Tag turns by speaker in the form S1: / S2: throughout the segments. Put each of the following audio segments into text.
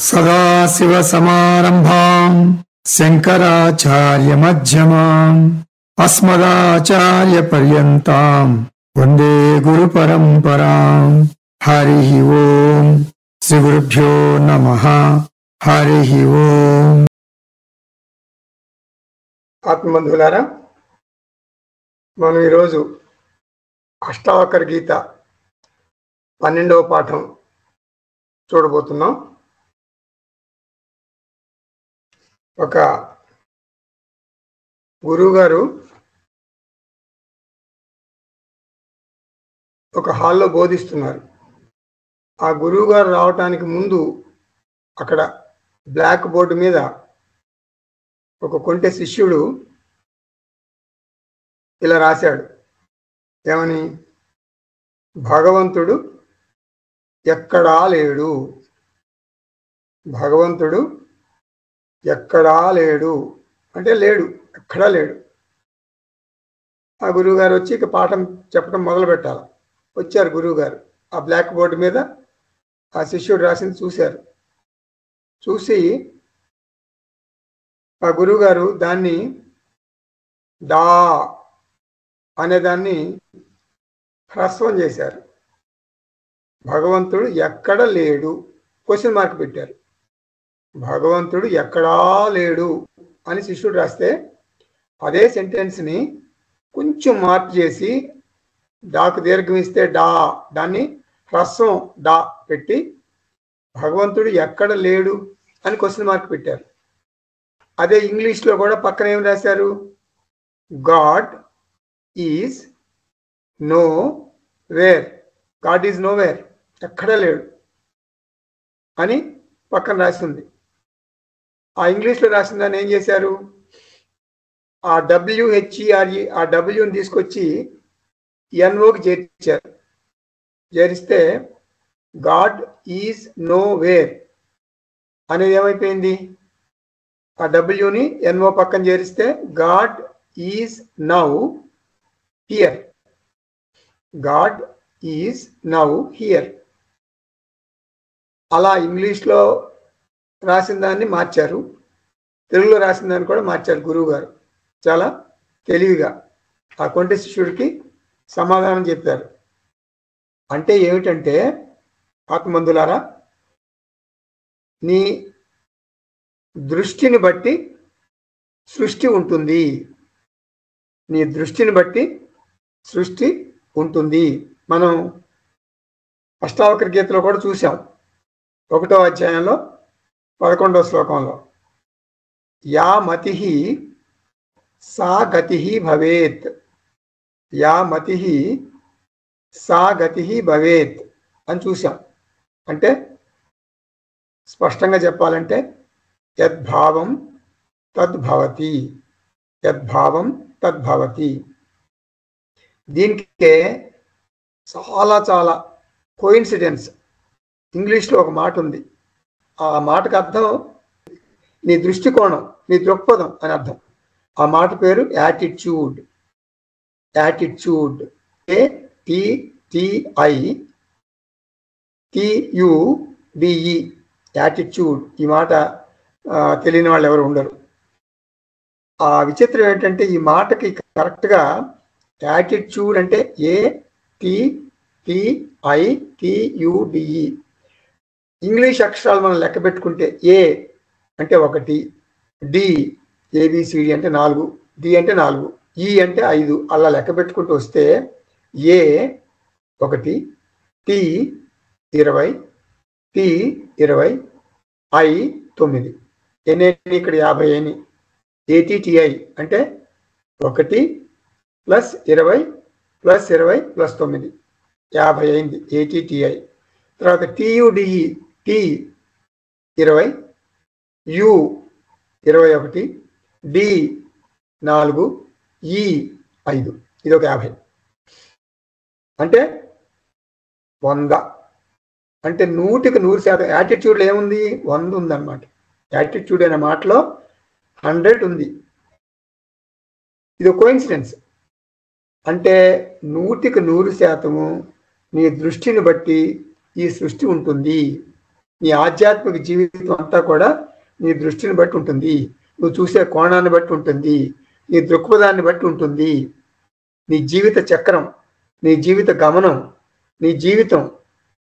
S1: सदाशिवसमारम्भाम् शङ्कराचार्यमध्यमाम् अस्मदाचार्यपर्यन्ताम् वन्दे गुरुपरम्पराम्। हरिः ओम्। श्रीगुरुभ्यो नमः। हरिः ओम्।
S2: ఆత్మబంధువులారా, మనం ఈరోజు అష్టావకర గీత 12వ పాఠం చూడబోతున్నాం. ఒక గురువుగారు ఒక హాల్లో బోధిస్తున్నారు. ఆ గురువుగారు రావటానికి ముందు అక్కడ బ్లాక్ బోర్డు మీద ఒక కొంటె శిష్యుడు ఇలా రాశాడు. ఏమని? భగవంతుడు ఎక్కడా లేడు, భగవంతుడు ఎక్కడా లేడు అంటే లేడు, ఎక్కడా లేడు. ఆ గురువుగారు వచ్చి ఇక పాఠం చెప్పడం మొదలు పెట్టాలి. వచ్చారు గురువుగారు, ఆ బ్లాక్ బోర్డు మీద ఆ శిష్యుడు రాసింది చూశారు. చూసి ఆ గురువుగారు దాన్ని డా అనేదాన్ని హ్రస్వం చేశారు. భగవంతుడు ఎక్కడ లేడు క్వశ్చన్ మార్క్ పెట్టారు. భగవంతుడు ఎక్కడా లేడు అని శిష్యుడు రాస్తే అదే సెంటెన్స్ని కొంచెం మార్పు చేసి డాకు దీర్ఘం ఇస్తే డా, దాన్ని హ్రస్వం డా పెట్టి భగవంతుడు ఎక్కడ లేడు అని క్వశ్చన్ మార్క్ పెట్టారు. అదే ఇంగ్లీష్లో కూడా పక్కన ఏం రాశారు? God is know where, God is know where, ఎక్కడా లేడు అని పక్కన రాసింది. ఆ ఇంగ్లీష్లో రాసిన దాన్ని ఏం చేశారు? ఆ WHERE ఆ డబ్ల్యూని తీసుకొచ్చి NOకి చేర్చారు. చేరిస్తే గాడ్ ఈజ్ నో వేర్ అనేది ఏమైపోయింది? ఆ డబ్ల్యూని NO పక్కన చేరిస్తే God is now here, God is now here. అలా ఇంగ్లీష్లో రాసిన దాన్ని మార్చారు, తెలుగులో రాసిన దాన్ని కూడా మార్చారు గురువు గారు. చాలా తెలివిగా ఆ కొంటె శిష్యుడికి సమాధానం చెప్పారు. అంటే ఏమిటంటే, ఆత్మబంధులారా, నీ దృష్టిని బట్టి సృష్టి ఉంటుంది, నీ దృష్టిని బట్టి సృష్టి ఉంటుంది. మనం అష్టావకర గీతలో కూడా చూసాం. 1వ అధ్యాయంలో 11వ శ్లోకంలో యా మతి సా గతి భవేత్, యా మతి సా గతి భవేత్ అని చూసాం. అంటే స్పష్టంగా చెప్పాలంటే యద్భావం తద్భవతి, యద్భావం తద్భవతి. దీనికే చాలా చాలా కోయిన్సిడెన్స్. ఇంగ్లీష్లో ఒక మాట ఉంది, ఆ మాటకు అర్థం నీ దృష్టికోణం, నీ దృక్పథం అని అర్థం. ఆ మాట పేరు యాటిట్యూడ్. Attitude, ATTITUDE, attitude. ఈ మాట తెలియని వాళ్ళు ఎవరు ఉండరు. ఆ విచిత్రం ఏంటంటే ఈ మాటకి కరెక్ట్గా యాటిట్యూడ్ అంటే ATTITUDE. ఇంగ్లీష్ అక్షరాలు మనం లెక్క పెట్టుకుంటే ఏ అంటే 1, డి ABCD అంటే 4, డి అంటే 4, ఈ అంటే 5, అలా లెక్క పెట్టుకుంటూ వస్తే ఏ 1, టి 20, టి 20, ఐ 9, ఎన్ని ఇక్కడ 50 అయినాయి. ATTI అంటే 1 + 20 + 20 + 9 50 అయింది ATTI. తర్వాత TUDE, టి 20, యు 21, డి 4, ఈ 5, ఇది ఒక 50. అంటే 100. అంటే 100% యాటిట్యూడ్లో ఏముంది? 100 ఉందన్నమాట. యాటిట్యూడ్ అనే మాటలో 100 ఉంది. ఇది కోయిన్సిడెన్స్. అంటే 100% నీ దృష్టిని బట్టి ఈ సృష్టి ఉంటుంది. నీ ఆధ్యాత్మిక జీవితం అంతా కూడా నీ దృష్టిని బట్టి ఉంటుంది, నువ్వు చూసే కోణాన్ని బట్టి ఉంటుంది, నీ దృక్పథాన్ని బట్టి ఉంటుంది. నీ జీవిత చక్రం, నీ జీవిత గమనం, నీ జీవితం,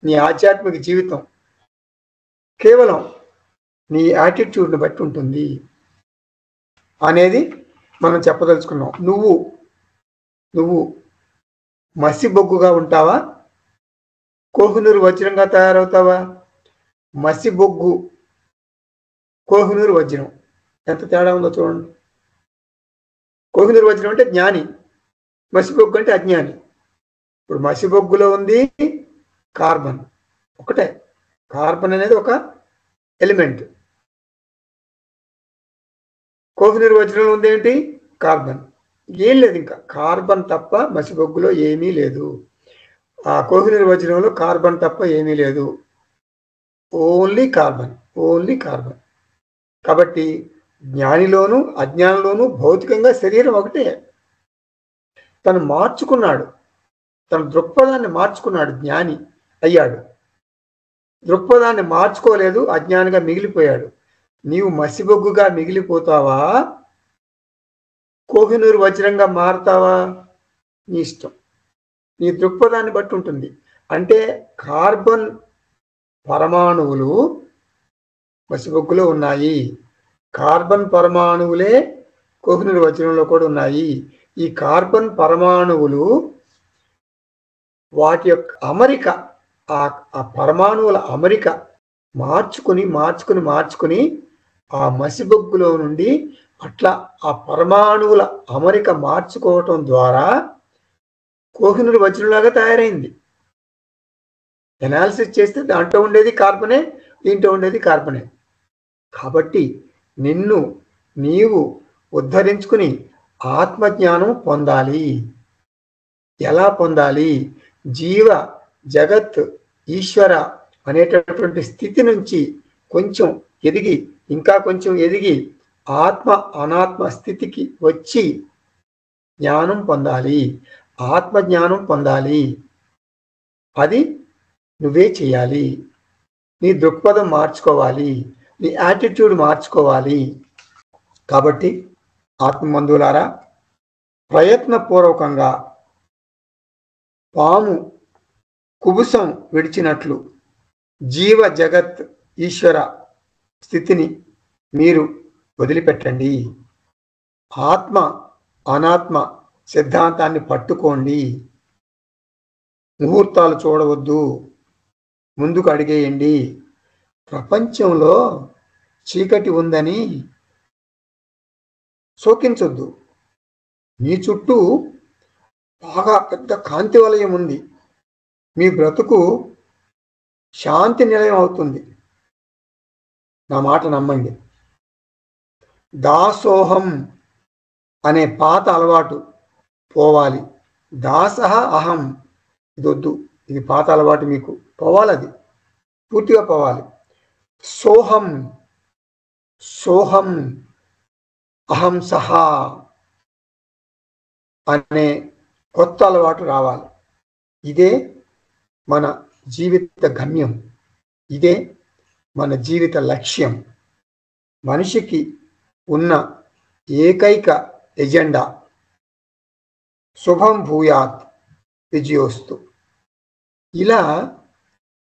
S2: నీ ఆధ్యాత్మిక జీవితం కేవలం నీ యాటిట్యూడ్ని బట్టి ఉంటుంది అనేది మనం చెప్పదలుచుకున్నాం. నువ్వు మసిబొగ్గుగా ఉంటావా, కోహినూరు వజ్రంగా తయారవుతావా? మసిబొగ్గు, కోహినూరు వజ్రం ఎంత తేడా ఉందో చూడండి. కోహినూరు వజ్రం అంటే జ్ఞాని, మసిబొగ్గు అంటే అజ్ఞాని. ఇప్పుడు మసిబొగ్గులో ఉంది కార్బన్, ఒకటే. కార్బన్ అనేది ఒక ఎలిమెంట్. కోహినూరు వజ్రంలో ఉంది ఏంటి? కార్బన్. ఏం లేదు, ఇంకా కార్బన్ తప్ప మసిబొగ్గులో ఏమీ లేదు. ఆ కోహినూరు వజ్రంలో కార్బన్ తప్ప ఏమీ లేదు, ఓన్లీ కార్బన్, ఓన్లీ కార్బన్. కాబట్టి జ్ఞానిలోను అజ్ఞానిలోను భౌతికంగా శరీరం ఒకటే. తను మార్చుకున్నాడు, తన దృక్పథాన్ని మార్చుకున్నాడు, జ్ఞాని అయ్యాడు. దృక్పథాన్ని మార్చుకోలేదు, అజ్ఞానిగా మిగిలిపోయాడు. నీవు మసిబొగ్గుగా మిగిలిపోతావా, కోహినూరు వజ్రంగా మారుతావా? నీ ఇష్టం, నీ దృక్పథాన్ని బట్టి ఉంటుంది. అంటే కార్బన్ పరమాణువులు మసిబొగ్గులో ఉన్నాయి, కార్బన్ పరమాణువులే కోహినూరు వజ్రంలో కూడా ఉన్నాయి. ఈ కార్బన్ పరమాణువులు వాటి యొక్క అమరిక, ఆ పరమాణువుల అమరిక మార్చుకుని ఆ మసిబొగ్గులో నుండి అట్లా ఆ పరమాణువుల అమరిక మార్చుకోవటం ద్వారా కోహినూరు వజ్రంలాగా తయారైంది. ఎనాలిసిస్ చేస్తే దాంట్లో ఉండేది కార్బనే, దీంట్లో ఉండేది కార్బనే. కాబట్టి నీవు ఉద్ధరించుకుని ఆత్మజ్ఞానం పొందాలి. ఎలా పొందాలి? జీవ జగత్ ఈశ్వర అనేటటువంటి స్థితి నుంచి కొంచెం ఎదిగి, ఇంకా కొంచెం ఎదిగి ఆత్మ అనాత్మ స్థితికి వచ్చి జ్ఞానం పొందాలి, ఆత్మజ్ఞానం పొందాలి. అది నువ్వే చేయాలి. నీ దృక్పథం మార్చుకోవాలి, నీ యాటిట్యూడ్ మార్చుకోవాలి. కాబట్టి ఆత్మబంధువులారా, ప్రయత్నపూర్వకంగా పాము కుబుసం విడిచినట్లు జీవ జగత్ ఈశ్వర స్థితిని మీరు వదిలిపెట్టండి. ఆత్మ అనాత్మ సిద్ధాంతాన్ని పట్టుకోండి. ముహూర్తాలు చూడవద్దు, ముందుకు అడిగేయండి. ప్రపంచంలో చీకటి ఉందని శోకించొద్దు. మీ చుట్టూ బాగా పెద్ద కాంతి వలయం ఉంది. మీ బ్రతుకు శాంతి నిలయం అవుతుంది. నా మాట నమ్మండి. దాసోహం అనే పాత అలవాటు పోవాలి. దాసః అహం, ఇది వద్దు, ఇది పాత అలవాటు మీకు పోవాలి, అది పూర్తిగా పోవాలి. సోహం అహం సహా అనే కొత్త అలవాటు రావాలి. ఇదే మన జీవిత గమ్యం, ఇదే మన జీవిత లక్ష్యం. మనిషికి ఉన్న ఏకైక ఎజెండా శుభం భూయాత్ విజయోస్తు. ఇలా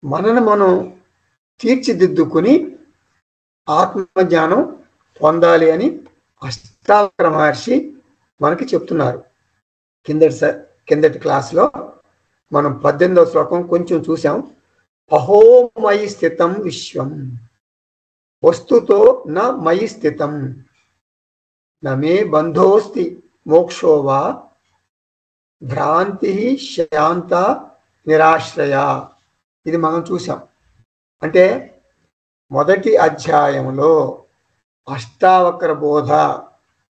S2: మనను మనం తీర్చిదిద్దుకుని ఆత్మజ్ఞానం పొందాలి అని అష్టావక్ర మహర్షి మనకి చెప్తున్నారు. కిందటి క్లాస్లో మనం 18వ శ్లోకం కొంచెం చూసాం. అహోమయి స్థితం విశ్వం వస్తుతో న మయి స్థితం నమే బంధోస్తి మోక్షోవా భ్రాంతి శాంత నిరాశ్రయ. ఇది మనం చూసాం. అంటే మొదటి అధ్యాయంలో అష్టావక్ర బోధ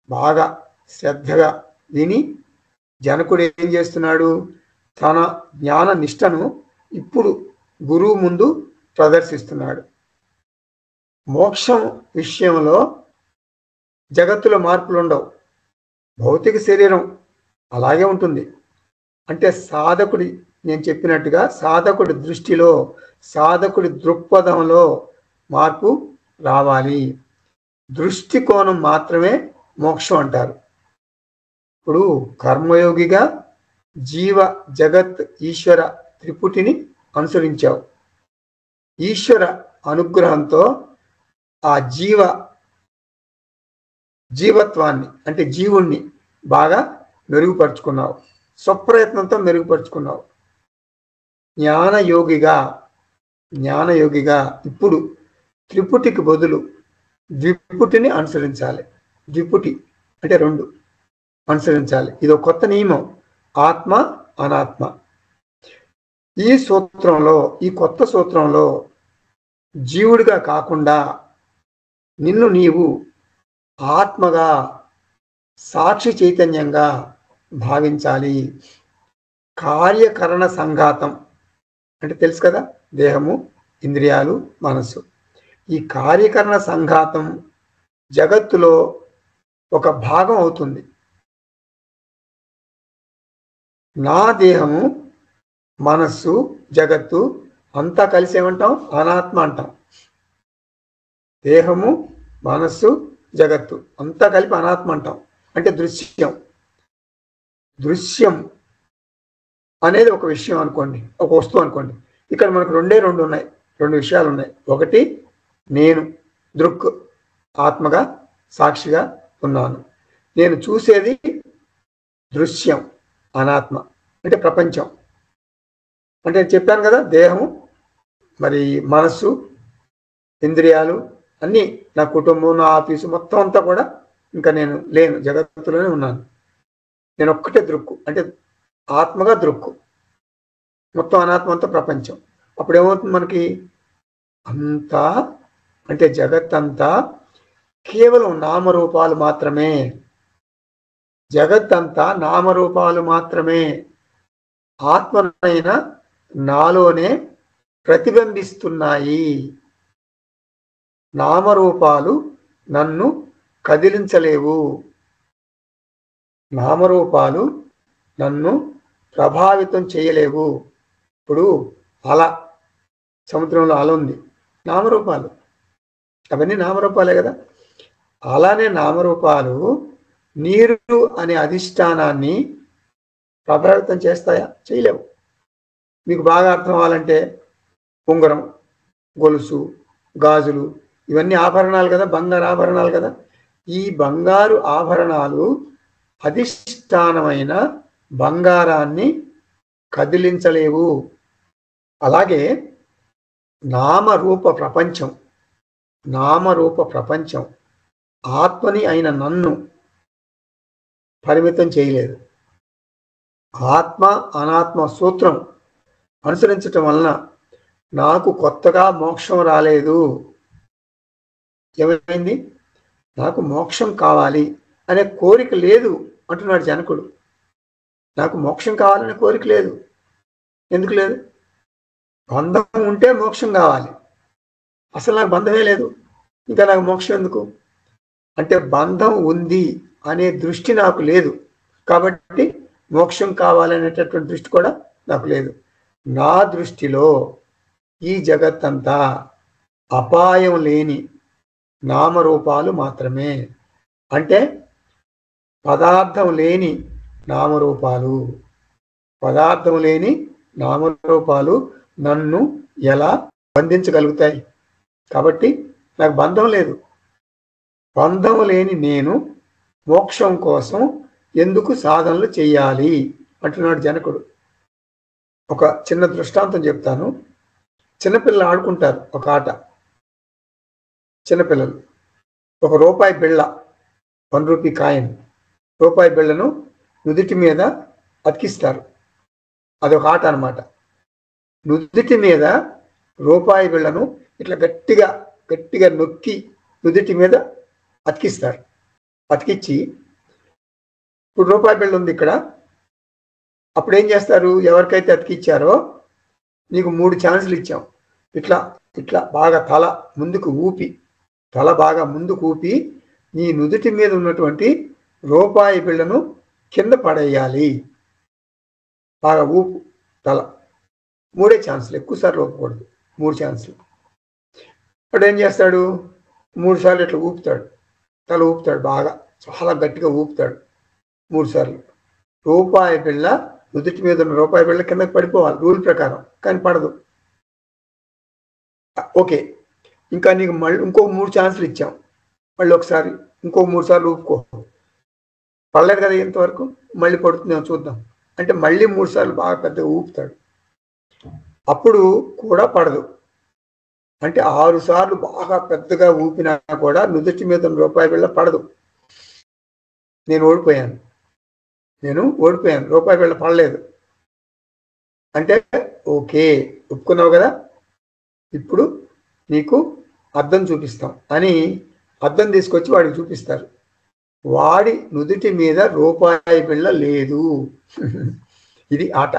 S2: బాగా శ్రద్ధగా విని జనకుడు ఏం చేస్తున్నాడు? తన జ్ఞాన నిష్టను ఇప్పుడు గురువు ముందు ప్రదర్శిస్తున్నాడు. మోక్షం విషయంలో జగత్తులో మార్పులు ఉండవు. భౌతిక శరీరం అలాగే ఉంటుంది. అంటే సాధకుడి, నేను చెప్పినట్టుగా సాధకుడి దృష్టిలో, సాధకుడి దృక్పథంలో మార్పు రావాలి. దృష్టికోణం మాత్రమే మోక్షం అంటారు. ఇప్పుడు కర్మయోగిగా జీవ జగత్ ఈశ్వర త్రిపుటిని అనుసరించావు. ఈశ్వర అనుగ్రహంతో ఆ జీవత్వాన్ని అంటే జీవుణ్ణి బాగా మెరుగుపరుచుకున్నావు. స్వప్రయత్నంతో మెరుగుపరుచుకున్నావు. జ్ఞానయోగిగా ఇప్పుడు త్రిపుటికి బదులు ద్విపుటిని అనుసరించాలి. ద్విపుటి అంటే 2 అనుసరించాలి. ఇది ఒక కొత్త నియమం. ఆత్మ అనాత్మ. ఈ కొత్త సూత్రంలో జీవుడిగా కాకుండా నిన్ను నీవు ఆత్మగా సాక్షి చైతన్యంగా భావించాలి. కార్యకరణ సంఘాతం అంటే తెలుసు కదా, దేహము, ఇంద్రియాలు, మనస్సు. ఈ కార్యకరణ సంఘాతం జగత్తులో ఒక భాగం అవుతుంది. నా దేహము, మనస్సు, జగత్తు అంతా కలిసి ఏమంటాం? అనాత్మ అంటాం. దేహము, మనస్సు, జగత్తు అంతా కలిపి అనాత్మ అంటాం. అంటే దృశ్యం అనేది ఒక విషయం అనుకోండి, ఒక వస్తువు అనుకోండి. ఇక్కడ మనకు 2 ఉన్నాయి, 2 విషయాలు ఉన్నాయి. ఒకటి నేను దృక్, ఆత్మగా సాక్షిగా ఉన్నాను. నేను చూసేది దృశ్యం, అనాత్మ అంటే ప్రపంచం. అంటే చెప్పాను కదా, దేహము, మరి మనస్సు, ఇంద్రియాలు అన్నీ, నా కుటుంబం, నా ఆఫీసు మొత్తం అంతా కూడా ఇంకా నేను లేను, జగత్తులోనే ఉన్నాను. నేను ఒక్కటే దృక్కు అంటే ఆత్మగా దృక్కు, మొత్తం అనాత్మ అంతా ప్రపంచం. అప్పుడు ఏమవుతుంది మనకి? అంతా అంటే జగత్తంతా కేవలం నామరూపాలు మాత్రమే. జగత్తంతా నామరూపాలు మాత్రమే. ఆత్మనైన నాలోనే ప్రతిబింబిస్తున్నాయి. నామరూపాలు నన్ను కదిలించలేవు. నామరూపాలు నన్ను ప్రభావితం చేయలేవు. ఇప్పుడు అల, సముద్రంలో అల ఉంది, నామరూపాలు, అవన్నీ నామరూపాలే కదా. అలానే నామరూపాలు నీరు అనే అధిష్టానాన్ని ప్రభావితం చేస్తాయా? చేయలేవు. మీకు బాగా అర్థం అవ్వాలంటే ఉంగరం, గొలుసు, గాజులు ఇవన్నీ ఆభరణాలు కదా, బంగారు ఆభరణాలు కదా. ఈ బంగారు ఆభరణాలు అధిష్టానమైన బంగారాన్ని కదిలించలేవు. అలాగే నామరూప ప్రపంచం ఆత్మని అయిన నన్ను పరిమితం చేయలేదు. ఆత్మ అనాత్మ సూత్రం అనుసరించటం వలన నాకు కొత్తగా మోక్షం రాలేదు. ఏమైంది? నాకు మోక్షం కావాలి అనే కోరిక లేదు అంటున్నాడు జనకుడు. నాకు మోక్షం కావాలనే కోరిక లేదు. ఎందుకు లేదు? బంధం ఉంటే మోక్షం కావాలి. అసలు నాకు బంధమే లేదు, ఇంకా నాకు మోక్షం ఎందుకు? అంటే బంధం ఉంది అనే దృష్టి నాకు లేదు, కాబట్టి మోక్షం కావాలనేటటువంటి దృష్టి కూడా నాకు లేదు. నా దృష్టిలో ఈ జగత్తంతా అపాయం లేని నామరూపాలు మాత్రమే. అంటే పదార్థం లేని నామరూపాలు. పదార్థం లేని నామరూపాలు నన్ను ఎలా బంధించగలుగుతాయి? కాబట్టి నాకు బంధం లేదు. బంధం లేని నేను మోక్షం కోసం ఎందుకు సాధనలు చేయాలి అంటున్నాడు జనకుడు. ఒక చిన్న దృష్టాంతం చెప్తాను. చిన్నపిల్లలు ఆడుకుంటారు ఒక ఆట. చిన్నపిల్లలు ఒక రూపాయి బిళ్ళ, 1 రూపీ కాయిన్, రూపాయి బిళ్ళను నుదిటి మీద అతికిస్తారు. అదొక ఆట అన్నమాట. నుదిటి మీద రూపాయి బిళ్ళను ఇట్లా గట్టిగా నొక్కి నుదిటి మీద అతికిస్తారు. అతికిచ్చి ఇప్పుడు రూపాయి బిళ్ళ ఉంది ఇక్కడ. అప్పుడు ఏం చేస్తారు? ఎవరికైతే అతికిచ్చారో నీకు 3 ఛాన్సులు ఇచ్చాం. ఇట్లా బాగా తల బాగా ముందుకు ఊపి నీ నుదుటి మీద ఉన్నటువంటి రూపాయి బిళ్ళను కింద పడేయాలి. బాగా ఊపు తల. 3 ఛాన్సులు, ఎక్కువసార్లు ఊపకూడదు. 3 ఛాన్సులు. వాడు ఏం చేస్తాడు? 3 సార్లు ఇట్లా ఊపుతాడు, తల ఊపుతాడు, బాగా చాలా గట్టిగా ఊపుతాడు 3 సార్లు. రూపాయి బిళ్ళ నుదుటి మీద ఉన్న రూపాయి బిళ్ళ కిందకి పడిపోవాలి రూల్ ప్రకారం, కానీ పడదు. ఓకే, ఇంకా నీకు మళ్ళీ ఇంకో 3 ఛాన్సులు ఇచ్చాం, మళ్ళీ ఒకసారి ఇంకో 3 సార్లు ఊపుకో. పడలేదు కదా ఇంతవరకు, మళ్ళీ పడుతుందేమో చూద్దాం అంటే మళ్ళీ 3 సార్లు బాగా పెద్దగా ఊపుతాడు, అప్పుడు కూడా పడదు. అంటే 6 సార్లు బాగా పెద్దగా ఊపినా కూడా నుదుటి మీద ఉన్న రూపాయి బిళ్ళ పడదు. నేను ఓడిపోయాను, రూపాయి బిళ్ళ పడలేదు అంటే ఓకే, ఒప్పుకున్నావు కదా, ఇప్పుడు నీకు అద్దం చూపిస్తాం అని అద్దం తీసుకొచ్చి వాడికి చూపిస్తారు. వాడి నుదుటి మీద రూపాయి బిళ్ళ లేదు. ఇది ఆట.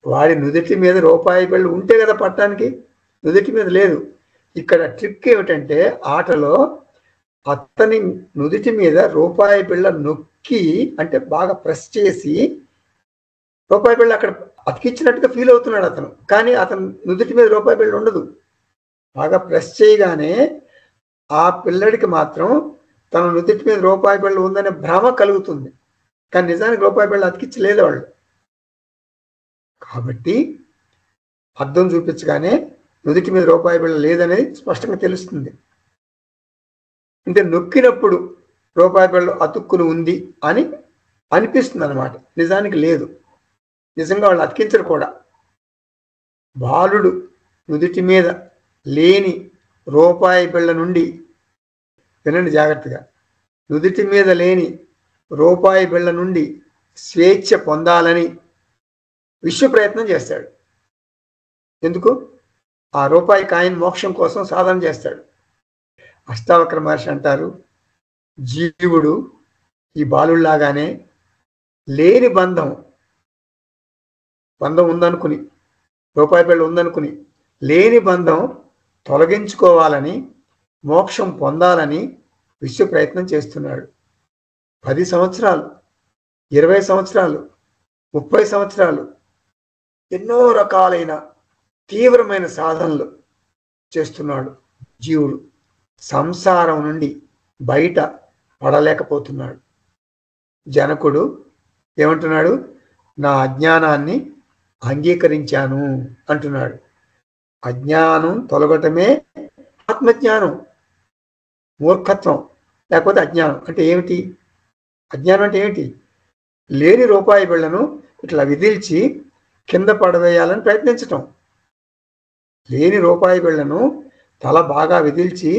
S2: వాడి నుదుటి మీద రూపాయి బిళ్ళ ఉంటే కదా పట్టడానికి, నుదుటి మీద లేదు. ఇక్కడ ట్రిక్ ఏమిటంటే ఆటలో అతని నుదుటి మీద రూపాయి బిళ్ళ నొక్కి, అంటే బాగా ప్రెస్ చేసి రూపాయి బిళ్ళ అక్కడ అతికిచ్చినట్టుగా ఫీల్ అవుతున్నాడు అతను, కానీ అతను నుదుటి మీద రూపాయి బిళ్ళ ఉండదు. బాగా ప్రెస్ చేయగానే ఆ పిల్లడికి మాత్రం తన నుదుటి మీద రూపాయి బిళ్ళ ఉందనే భ్రమ కలుగుతుంది, కానీ నిజానికి రూపాయి బిళ్ళ అతికించలేదు వాళ్ళు. కాబట్టి అద్దం చూపించగానే నుదుటి మీద రూపాయి బిళ్ళ లేదనేది స్పష్టంగా తెలుస్తుంది. అంటే నొక్కినప్పుడు రూపాయి బిళ్ళ అతుక్కుని ఉంది అని అనిపిస్తుంది అన్నమాట, నిజానికి లేదు. నిజంగా వాళ్ళు అతికించరు కూడా. బాలుడు నుదుటి మీద లేని రూపాయి బిళ్ళ నుండి, వినండి జాగ్రత్తగా, నుదుటి మీద లేని రూపాయి బిళ్ళ నుండి స్వేచ్ఛ పొందాలని విశ్వ ప్రయత్నం చేస్తాడు. ఎందుకు? ఆ రూపాయి కాయిన్ మోక్షం కోసం సాధన చేస్తాడు. అష్టావక్ర మహర్షి అంటారు, జీవుడు ఈ బాలుల్లాగానే లేని బంధం ఉందనుకుని, రూపాయి బిళ్ళ ఉందనుకుని లేని బంధం తొలగించుకోవాలని, మోక్షం పొందాలని విశ్వ ప్రయత్నం చేస్తున్నాడు. 10 సంవత్సరాలు, 20 సంవత్సరాలు, 30 సంవత్సరాలు ఎన్నో రకాలైన తీవ్రమైన సాధనలు చేస్తున్నాడు జీవుడు. సంసారం నుండి బయట పడలేకపోతున్నాడు. జనకుడు ఏమంటున్నాడు? నా అజ్ఞానాన్ని అంగీకరించాను అంటున్నాడు. అజ్ఞానం తొలగటమే ఆత్మజ్ఞానం. మూర్ఖత్వం లేకపోతే అజ్ఞానం అంటే ఏమిటి? అజ్ఞానం అంటే ఏమిటి? లేని రూపాయి బిళ్ళను ఇట్లా విదిల్చి కింద పడవేయాలని ప్రయత్నించటం. లేని రూపాయి బిళ్ళను తల బాగా విదిల్చి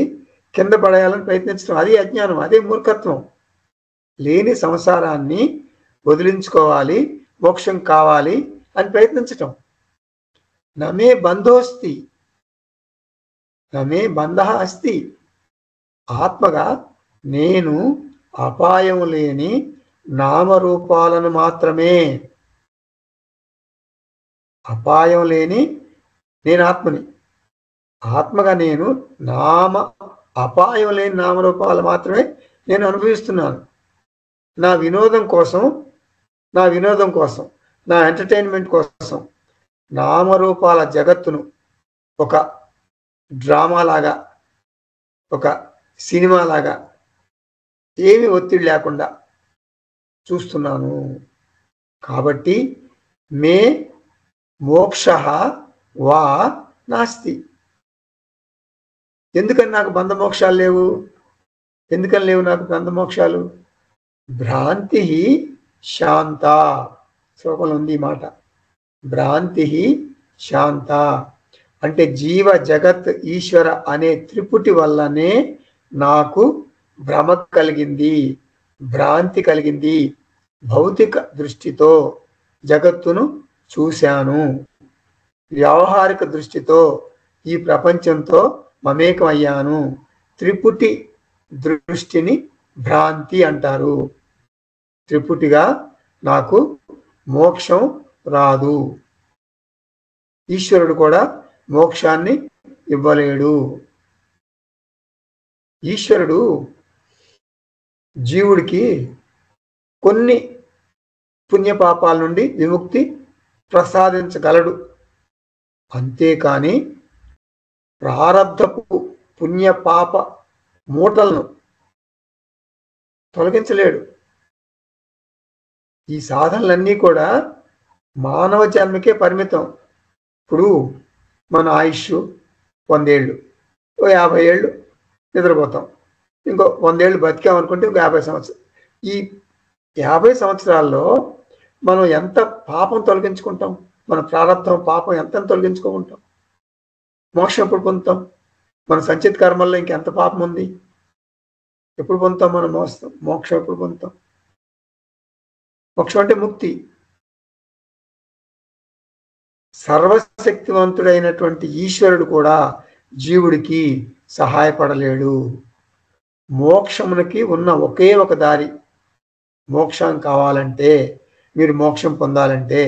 S2: కింద పడేయాలని ప్రయత్నించడం, అది అజ్ఞానం, అదే మూర్ఖత్వం. లేని సంసారాన్ని వదిలించుకోవాలి, మోక్షం కావాలి అని ప్రయత్నించటం. నమే బంధోస్తి, నమే బంధ అస్తి. ఆత్మగా నేను అపాయం లేని నామరూపాలను మాత్రమే, అపాయం లేని నేను ఆత్మని, ఆత్మగా నేను అపాయం లేని నామరూపాలు మాత్రమే నేను అనుభవిస్తున్నాను. నా వినోదం కోసం, నా ఎంటర్టైన్మెంట్ కోసం నామరూపాల జగత్తును ఒక డ్రామా లాగా, ఒక సినిమా లాగా ఏమి ఒత్తిడి లేకుండా చూస్తున్నాను. కాబట్టి మే మోక్ష వా నాస్తి. ఎందుకని నాకు బంధమోక్షాలు లేవు? ఎందుకని లేవు నాకు బంధమోక్షాలు? భ్రాంతి శాంత, శ్లోకంలో ఉంది ఈ మాట. భ్రాంతి శాంత అంటే జీవ జగత్ ఈశ్వర అనే త్రిపుటి వల్లనే నాకు భ్రమ కలిగింది, భ్రాంతి కలిగింది. భౌతిక దృష్టితో జగత్తును చూశాను, వ్యవహారిక దృష్టితో ఈ ప్రపంచంతో మమేకమయ్యాను. త్రిపుటి దృష్టిని భ్రాంతి అంటారు. త్రిపుటిగా నాకు మోక్షం రాదు. ఈశ్వరుడు కూడా మోక్షాన్ని ఇవ్వలేడు. ఈశ్వరుడు జీవుడికి కొన్ని పుణ్యపాపాల నుండి విముక్తి ప్రసాదించగలడు, అంతేకాని ప్రారబ్ధపు పుణ్య పాప మూటలను తొలగించలేడు. ఈ సాధనలన్నీ కూడా మానవ జన్మకే పరిమితం. ఇప్పుడు మన ఆయుష్ 100 ఏళ్ళు, 50 ఏళ్ళు నిద్రపోతాం, ఇంకో 100 ఏళ్ళు బతికామనుకుంటే ఇంకో 50 సంవత్సరాలు. ఈ 50 సంవత్సరాల్లో మనం ఎంత పాపం తొలగించుకుంటాం? మన ప్రారంభం పాపం ఎంత తొలగించుకుంటాం? మోక్షం ఎప్పుడు పొందుతాం? మన సంచిత కర్మల్లో ఇంకెంత పాపం ఉంది? ఎప్పుడు పొందుతాం మనం మోక్షం ఎప్పుడు పొందుతాం? మోక్షం అంటే ముక్తి. సర్వశక్తివంతుడైనటువంటి ఈశ్వరుడు కూడా జీవుడికి సహాయపడలేడు. మోక్షమునికి ఉన్న ఒకే ఒక దారి. మోక్షం కావాలంటే, మీరు మోక్షం పొందాలంటే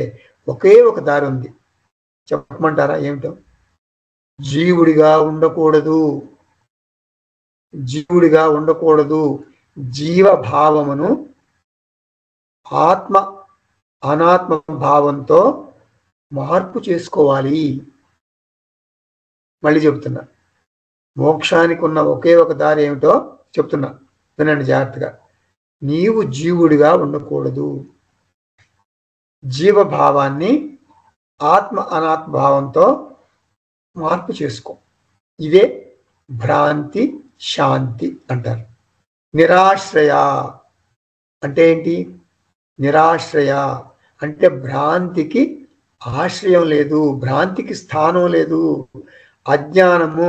S2: ఒకే ఒక దారి ఉంది. చెప్పమంటారా? ఏమిటో? జీవుడిగా ఉండకూడదు. జీవుడిగా ఉండకూడదు. జీవభావమును ఆత్మ అనాత్మ భావంతో మార్పు చేసుకోవాలి. మళ్ళీ చెప్తున్నా, మోక్షానికి ఉన్న ఒకే ఒక దారి ఏమిటో చెప్తున్నా, వినండి జాగ్రత్తగా. నీవు జీవుడిగా ఉండకూడదు. జీవభావాన్ని ఆత్మ అనాత్మ భావంతో మార్పు చేసుకో. ఇదే భ్రాంతి శాంతి అంటారు. నిరాశ్రయ అంటే ఏంటి? నిరాశ్రయ అంటే భ్రాంతికి ఆశ్రయం లేదు, భ్రాంతికి స్థానం లేదు. అజ్ఞానము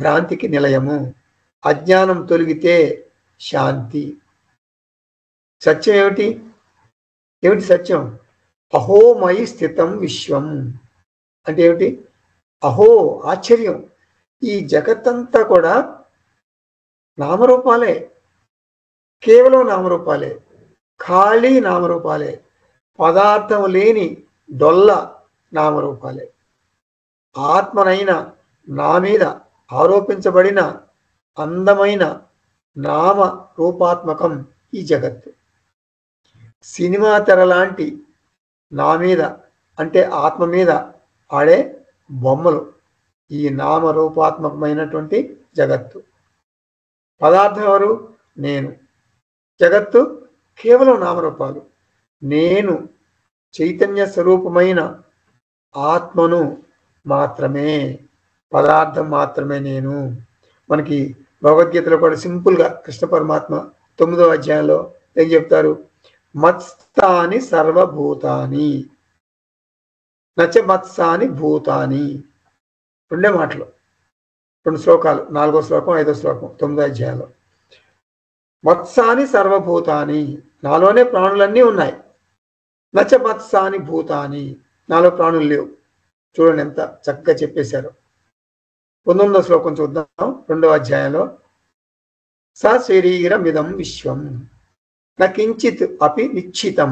S2: భ్రాంతికి నిలయము. అజ్ఞానం తొలగితే శాంతి. సత్యం ఏమిటి? ఏమిటి సత్యం? అహోమయి స్థితం విశ్వం అంటే ఏమిటి? అహో ఆశ్చర్యం, ఈ జగత్తంతా కూడా నామరూపాలే, కేవలం నామరూపాలే, ఖాళీ నామరూపాలే, పదార్థం లేని డొల్ల నామరూపాలే. ఆత్మనైన నా మీద ఆరోపించబడిన అందమైన నామ రూపాత్మకం ఈ జగత్తు. సినిమా తెర లాంటి నా మీద అంటే ఆత్మ మీద ఆడే బొమ్మలు ఈ నామ రూపాత్మకమైనటువంటి జగత్తు. పదార్థం ఎవరు? నేను. జగత్తు కేవలం నామరూపాలు. నేను చైతన్య స్వరూపమైన ఆత్మను మాత్రమే, పదార్థం మాత్రమే నేను. మనకి భగవద్గీతలో కూడా సింపుల్గా కృష్ణ పరమాత్మ 9వ అధ్యాయంలో ఏం చెప్తారు? మత్స్థాని సర్వభూతాని నచ మత్సాని భూతాని. రెండే మాటలు, 2 శ్లోకాలు, 4వ శ్లోకం 5వ శ్లోకం 9వ అధ్యాయంలో. మత్సాని సర్వభూతాని, నాలోనే ప్రాణులన్నీ ఉన్నాయి. నచ మత్సాని భూతాని, నాలో ప్రాణులు లేవు. చూడండి ఎంత చక్కగా చెప్పేశారు. 19వ శ్లోకం చూద్దాం. 2వ అధ్యాయంలో సశరీరమిదం విశ్వం న కించిత్ అపి నిశ్చితం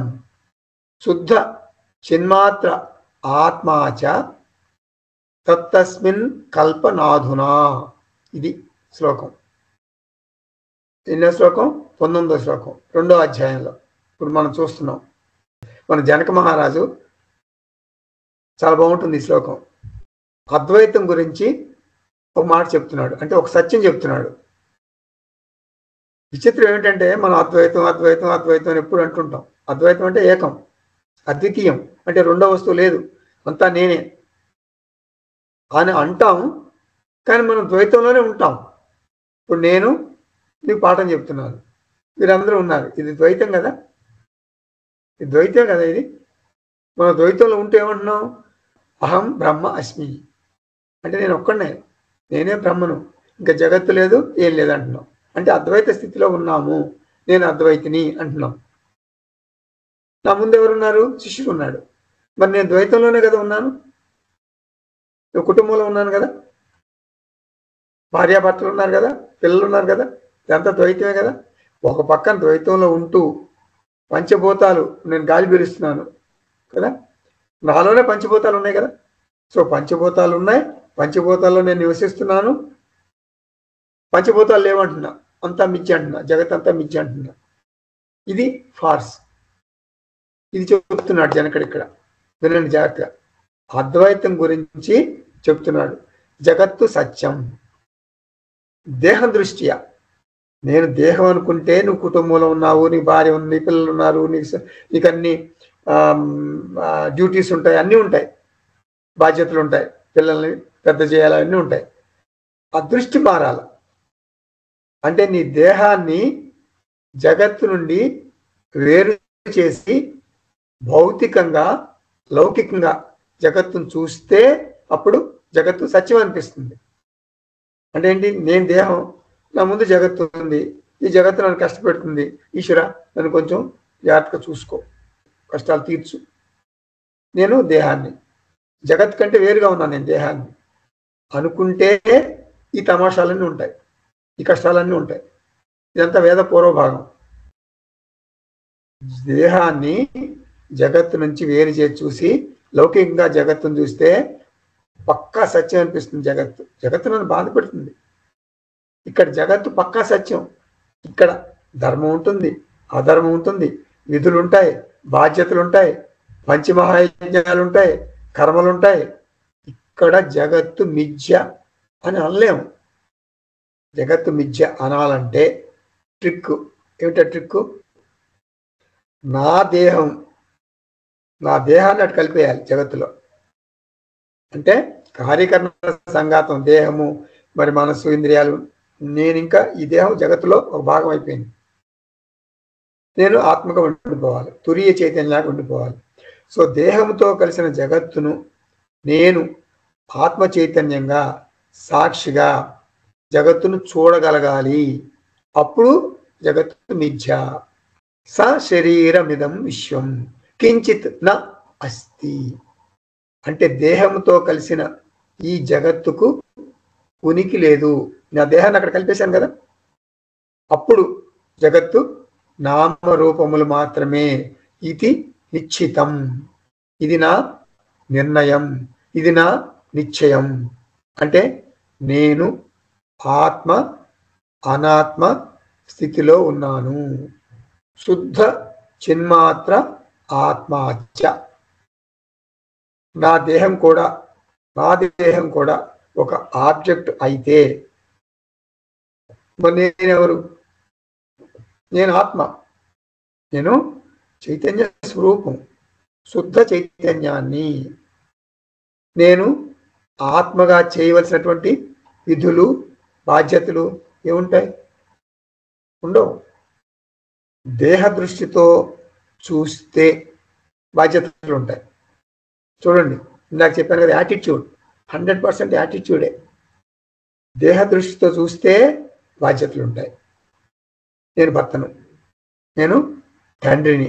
S2: శుద్ధ చిన్మాత్ర ఆత్మాచ తత్తస్మిన్ కల్పనాధునా. ఇది శ్లోకం. ఎన్నో శ్లోకం? 19వ శ్లోకం 2వ అధ్యాయంలో ఇప్పుడు మనం చూస్తున్నాం. మన జనక మహారాజు చాలా బాగుంటుంది ఈ శ్లోకం. అద్వైతం గురించి ఒక మాట చెప్తున్నాడు, అంటే ఒక సత్యం చెప్తున్నాడు. విచిత్రం ఏమిటంటే మనం అద్వైతం అద్వైతం అద్వైతం అని ఎప్పుడు అంటుంటాం. అద్వైతం అంటే ఏకం, అద్వితీయం, అంటే రెండో వస్తువు లేదు, అంతా నేనే అని అంటాం. కానీ మనం ద్వైతంలోనే ఉంటాం. ఇప్పుడు నేను నీకు పాఠం చెప్తున్నాను, మీరందరూ ఉన్నారు, ఇది ద్వైతం కదా, ఇది ద్వైతం కదా. ఇది మనం ద్వైతంలో ఉంటే ఏమంటున్నాం? అహం బ్రహ్మ అస్మి అంటే నేను ఒక్కడనే, నేనే బ్రహ్మను, ఇంకా జగత్తు లేదు, ఏం లేదు అంటున్నాం. అంటే అద్వైత స్థితిలో ఉన్నాము, నేను అద్వైతిని అంటున్నాం. నా ముందు ఎవరున్నారు? శిష్యుడు ఉన్నాడు. మరి నేను ద్వైతంలోనే కదా ఉన్నాను, కుటుంబంలో ఉన్నాను కదా, భార్యాభర్తలు ఉన్నారు కదా, పిల్లలు ఉన్నారు కదా, ఇదంతా ద్వైతమే కదా. ఒక పక్కన ద్వైతంలో ఉంటూ పంచభూతాలు, నేను గాలి పీలుస్తున్నాను కదా, నాలోనే పంచభూతాలు ఉన్నాయి కదా. సో పంచభూతాలు ఉన్నాయి, పంచభూతాల్లో నేను నివసిస్తున్నాను. పంచభూతాలు లేవంటున్నా, అంతా మిథ్య అంటున్నా, జగత్ అంతా మిథ్య అంటున్నా. ఇది ఫార్స్. ఇది చెప్తున్నాడు జనకుడు ఇక్కడ. వినండి జాగ్రత్తగా. అద్వైతం గురించి చెప్తున్నాడు. జగత్తు సత్యం. దేహం దృష్ట్యా నేను దేహం అనుకుంటే నువ్వు కుటుంబంలో ఉన్నావు, నీ భార్య ఉంది, నీ పిల్లలు ఉన్నారు, నీకు అన్ని డ్యూటీస్ ఉంటాయి, అన్నీ ఉంటాయి, బాధ్యతలు ఉంటాయి, పిల్లల్ని పెద్ద చేయాలి, అన్నీ ఉంటాయి. ఆ దృష్టి మారాలి. అంటే నీ దేహాన్ని జగత్తు నుండి వేరు చేసి భౌతికంగా లౌకికంగా జగత్తును చూస్తే అప్పుడు జగత్తు సత్యం అనిపిస్తుంది. అంటే ఏంటి? నేను దేహం, నా ముందు జగత్తు ఉంది, ఈ జగత్తు నన్ను కష్టపెడుతుంది, ఈశ్వర నన్ను కొంచెం జాగ్రత్తగా చూసుకో, కష్టాలు తీర్చు. నేను దేహాన్ని, జగత్ కంటే వేరుగా ఉన్నాను నేను దేహాన్ని అనుకుంటే ఈ తమాషాలన్నీ ఉంటాయి, ఈ కష్టాలన్నీ ఉంటాయి. ఇదంతా వేద పూర్వభాగం. దేహాన్ని జగత్తు నుంచి వేరు చేసి చూసి లౌకికంగా జగత్తును చూస్తే పక్కా సత్యం అనిపిస్తుంది. జగత్తు నన్ను బాధ పెడుతుంది. ఇక్కడ జగత్తు పక్కా సత్యం. ఇక్కడ ధర్మం ఉంటుంది, అధర్మం ఉంటుంది, విధులు ఉంటాయి, బాధ్యతలు ఉంటాయి, పంచమహాయజ్ఞాలు ఉంటాయి, కర్మలు ఉంటాయి. ఇక్కడ జగత్తు మిథ్య అని అనలేము. జగత్తు మిథ్య అనాలంటే ట్రిక్ ఏమిటా ట్రిక్? నా దేహాన్ని అటు కలిపేయాలి జగత్తులో. అంటే కార్యకరణ సంఘాతం, దేహము మరి మనస్సు ఇంద్రియాలు, నేను ఇంకా ఈ దేహం జగత్తులో ఒక భాగం అయిపోయింది. నేను ఆత్మగా ఉండిపోవాలి, తురీయ చైతన్యంలాగా ఉండిపోవాలి. సో దేహంతో కలిసిన జగత్తును నేను ఆత్మ చైతన్యంగా సాక్షిగా జగత్తును చూడగలగాలి. అప్పుడు జగత్తు మిథ్య. స శరీరమిదం విశ్వం కించిత్ న అస్తి. అంటే దేహంతో కలిసిన ఈ జగత్తుకు ఉనికి లేదు. నా దేహాన్ని అక్కడ కలిపేశాను కదా, అప్పుడు జగత్తు నామరూపములు మాత్రమే. ఇది నిశ్చితం, ఇది నా నిర్ణయం, ఇది నా నిశ్చయం. అంటే నేను ఆత్మ అనాత్మ స్థితిలో ఉన్నాను. శుద్ధ చిన్మాత్ర ఆత్మాచ. నా దేహం కూడా ఒక ఆబ్జెక్ట్ అయితే మరి నేనెవరు? నేను ఆత్మ, నేను చైతన్య స్వరూపం, శుద్ధ చైతన్యాన్ని. నేను ఆత్మగా చేయవలసినటువంటి విధులు బాధ్యతలు ఏముంటాయి? ఉండవు. దేహ దృష్టితో చూస్తే బాధ్యతలు ఉంటాయి. చూడండి, ఇందాక చెప్పాను కదా, యాటిట్యూడ్ 100% యాటిట్యూడే. దేహ దృష్టితో చూస్తే బాధ్యతలు ఉంటాయి. నేను భర్తను, నేను తండ్రిని,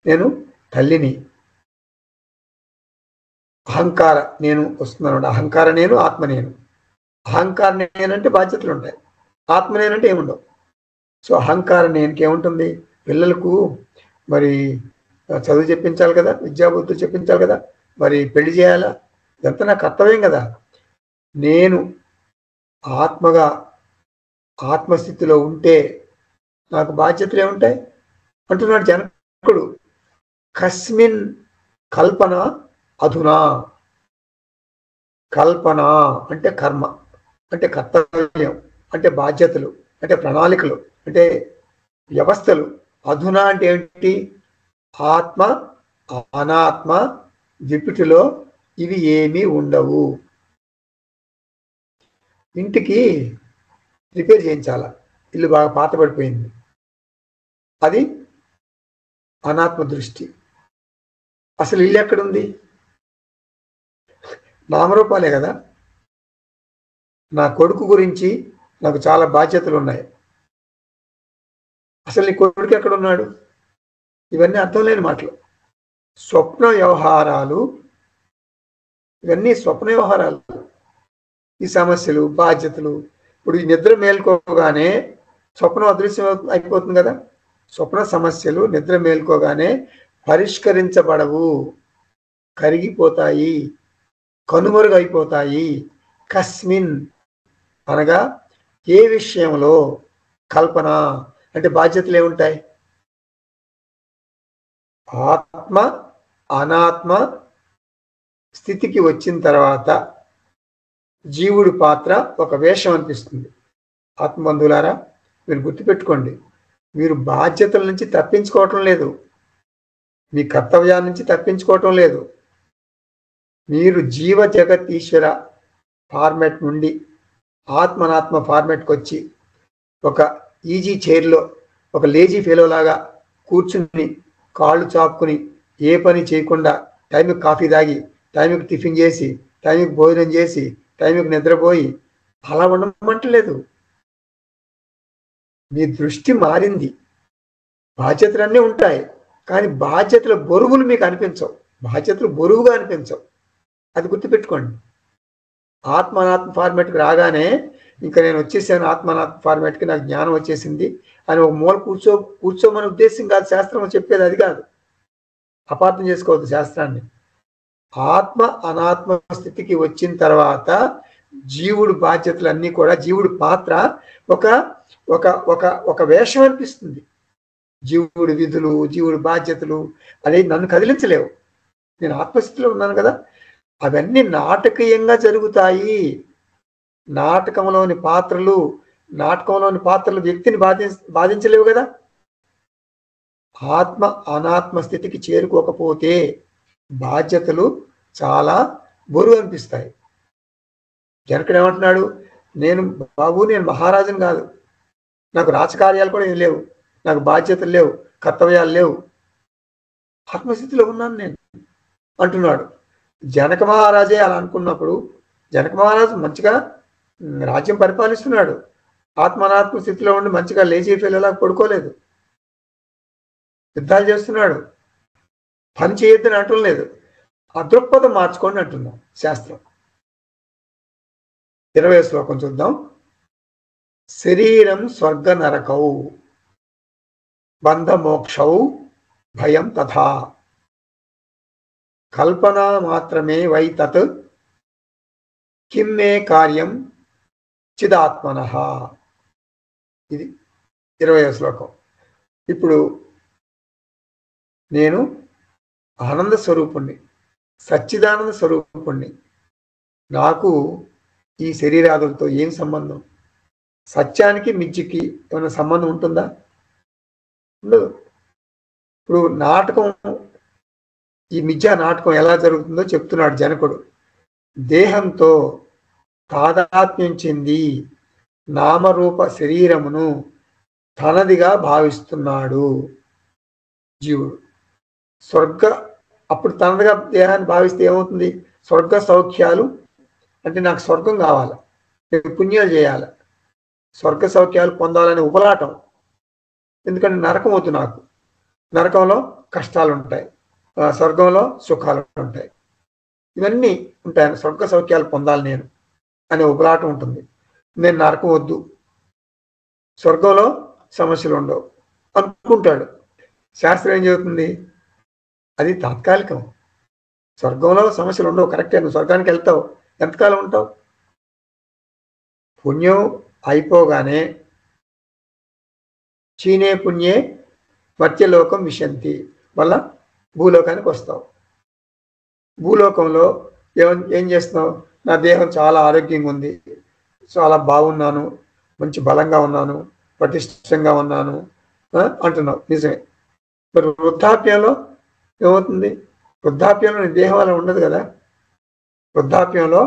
S2: నేను తల్లిని. అహంకార నేను వస్తున్నాను. అహంకార నేను, ఆత్మ నేను. అహంకార నేనంటే బాధ్యతలు ఉంటాయి, ఆత్మ నేనంటే ఏముండవు. సో అహంకార నేనుకి ఏముంటుంది? పిల్లలకు మరి చదువు చెప్పించాలి కదా, విద్యాబుద్ధులు చెప్పించాలి కదా, మరి పెళ్లి చేయాలా, ఇదంతా నా కర్తవ్యం కదా. నేను ఆత్మగా ఆత్మస్థితిలో ఉంటే నాకు బాధ్యతలు ఏముంటాయి అంటున్నాడు జనకుడు. కస్మిన్ కల్పన అధునా. కల్పన అంటే కర్మ, అంటే కర్తవ్యం, అంటే బాధ్యతలు, అంటే ప్రణాళికలు, అంటే వ్యవస్థలు. అధునా అంటే ఏంటి? ఆత్మ అనాత్మ దిపిటిలో ఇవి ఏమీ ఉండవు. ఇంటికి రిపేర్ చేయించాలా, ఇల్లు బాగా పాతబడిపోయింది, అది అనాత్మ దృష్టి. అసలు ఇల్లు ఎక్కడుంది? నామరూపాలే కదా. నా కొడుకు గురించి నాకు చాలా బాధ్యతలు ఉన్నాయి. అసలు నీ కొడుకు ఎక్కడున్నాడు? ఇవన్నీ అర్థం లేని మాటలు. స్వప్న వ్యవహారాలు, ఇవన్నీ స్వప్న వ్యవహారాలు. ఈ సమస్యలు, బాధ్యతలు. ఇప్పుడు ఈ నిద్ర మేల్కోగానే స్వప్నం అదృశ్యం అయిపోతుంది కదా. స్వప్న సమస్యలు నిద్ర మేల్కోగానే పరిష్కరించబడవు, కరిగిపోతాయి, కనుమరుగైపోతాయి. కస్మిన్ అనగా ఏ విషయంలో? కల్పన అంటే బాధ్యతలు ఏముంటాయి? ఆత్మ అనాత్మ స్థితికి వచ్చిన తర్వాత జీవుడి పాత్ర ఒక వేషం అనిపిస్తుంది. ఆత్మబంధువులారా, మీరు గుర్తుపెట్టుకోండి, మీరు బాధ్యతల నుంచి తప్పించుకోవటం లేదు, మీ కర్తవ్యాల నుంచి తప్పించుకోవటం లేదు. మీరు జీవ జగత్ ఈశ్వర ఫార్మాట్ నుండి ఆత్మనాత్మ ఫార్మాట్కి వచ్చి ఒక ఈజీ చైర్లో ఒక లేజీ ఫెలో లాగా కూర్చుని కాళ్ళు చాపుకుని ఏ పని చేయకుండా టైంకి కాఫీ తాగి, టైంకి టిఫిన్ చేసి, టైంకి భోజనం చేసి, టైంకి నిద్రపోయి అలా ఉండమంటలేదు. మీ దృష్టి మారింది. బాధ్యతలన్నీ ఉంటాయి, కానీ బాధ్యతల బరువులు మీకు అనిపించవు, బాధ్యతలు బరువుగా అనిపించవు. అది గుర్తుపెట్టుకోండి. ఆత్మనాత్మ ఫార్మాట్కి రాగానే ఇంకా నేను వచ్చేసాను, ఆత్మనాత్మ ఫార్మాట్కి నాకు జ్ఞానం వచ్చేసింది అని ఒక మూల కూర్చోమని ఉద్దేశం కాదు శాస్త్రం చెప్పేది, అది కాదు. అపార్థం చేసుకోవద్దు శాస్త్రాన్ని. ఆత్మ అనాత్మ స్థితికి వచ్చిన తర్వాత జీవుడు బాధ్యతలన్నీ కూడా, జీవుడి పాత్ర ఒక ఒక ఒక ఒక వేషం అనిపిస్తుంది. జీవుడి విధులు, జీవుడి బాధ్యతలు అనేది నన్ను కదిలించలేవు. నేను ఆత్మస్థితిలో ఉన్నాను కదా, అవన్నీ నాటకీయంగా జరుగుతాయి. నాటకంలోని పాత్రలు వ్యక్తిని బాధించలేవు కదా. ఆత్మ అనాత్మ స్థితికి చేరుకోకపోతే బాధ్యతలు చాలా బరువు అనిపిస్తాయి. జనకుడు ఏమంటున్నాడు, నేను మహారాజుని కాదు, నాకు రాజకార్యాలు కూడా ఏం లేవు, నాకు బాధ్యతలు లేవు, కర్తవ్యాలు లేవు, ఆత్మస్థితిలో ఉన్నాను నేను అంటున్నాడు. జనక మహారాజే అలా అనుకున్నప్పుడు, జనక మహారాజు మంచిగా రాజ్యం పరిపాలిస్తున్నాడు, ఆత్మనాత్మ స్థితిలో ఉండి మంచిగా లేజీ ఫెలోలా పడుకోలేదు, యుద్ధాలు చేస్తున్నాడు, పని చేయొద్దని అంటం లేదు. ఆ దృక్పథం మార్చుకోండి అంటున్నాం శాస్త్రం. 20వ శ్లోకం చూద్దాం. శరీరం స్వర్గ నరకౌ బంధ మోక్షౌ భయం తథా కల్పనా మాత్రమే వై తత్ కిం మే కార్యం చిదాత్మనః. ఇది 20వ శ్లోకం. ఇప్పుడు నేను ఆనంద స్వరూపుణ్ణి, సచ్చిదానంద స్వరూపుణ్ణి, నాకు ఈ శరీరాదులతో ఏం సంబంధం? సత్యానికి మిథ్యకి ఏమైనా సంబంధం ఉంటుందా? ఉండదు. ఇప్పుడు నాటకం, ఈ మిథ్యా నాటకం ఎలా జరుగుతుందో చెప్తున్నాడు జనకుడు. దేహంతో తాదాత్మ్యం చెంది నామరూప శరీరమును తనదిగా భావిస్తున్నాడు జీవుడు. అప్పుడు తనదిగా దేహాన్ని భావిస్తే ఏమవుతుంది? స్వర్గ సౌఖ్యాలు అంటే నాకు స్వర్గం కావాలి, నేను పుణ్యాలు చేయాలి, స్వర్గ సౌఖ్యాలు పొందాలనే ఉపలాటం. ఎందుకంటే నరకం వద్దు నాకు, నరకంలో కష్టాలు ఉంటాయి, స్వర్గంలో సుఖాలు ఉంటాయి, ఇవన్నీ ఉంటాయి, స్వర్గ సౌఖ్యాలు పొందాలి నేను అనే ఉపలాటం ఉంటుంది. నేను నరకం వద్దు, స్వర్గంలో సమస్యలు ఉండవు అనుకుంటాడు. శాస్త్రం ఏం చెబుతుంది? అది తాత్కాలికం. స్వర్గంలో సమస్యలు ఉండవు, కరెక్టే, నువ్వు స్వర్గానికి వెళ్తావు, ఎంతకాలం ఉంటావు? పుణ్యం అయిపోగానే చీనే పుణ్యే మర్త్యలోకం విశంతి, మళ్ళా భూలోకానికి వస్తావు. భూలోకంలో ఏం చేస్తున్నావు? నా దేహం చాలా ఆరోగ్యంగా ఉంది, చాలా బాగున్నాను, మంచి బలంగా ఉన్నాను, పటిష్టంగా ఉన్నాను అంటున్నావు, నిజమే. మరి వృద్ధాప్యంలో ఏమవుతుంది? వృద్ధాప్యంలో నీ దేహం అలా ఉండదు కదా. వృద్ధాప్యంలో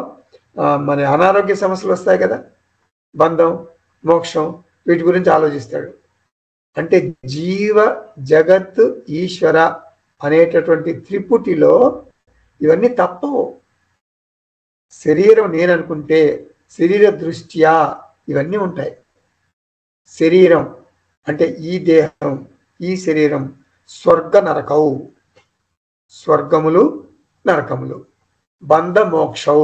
S2: మన అనారోగ్య సమస్యలు వస్తాయి కదా, బంధం, మోక్షం, వీటి గురించి ఆలోచిస్తాడు. అంటే జీవ జగత్ ఈశ్వర అనేటటువంటి త్రిపుటిలో ఇవన్నీ తప్పవు. శరీరం నేననుకుంటే శరీర దృష్ట్యా ఇవన్నీ ఉంటాయి. శరీరం అంటే ఈ దేహం, ఈ శరీరం స్వర్గ నరకౌ, స్వర్గములు నరకములు. బంధ మోక్షౌ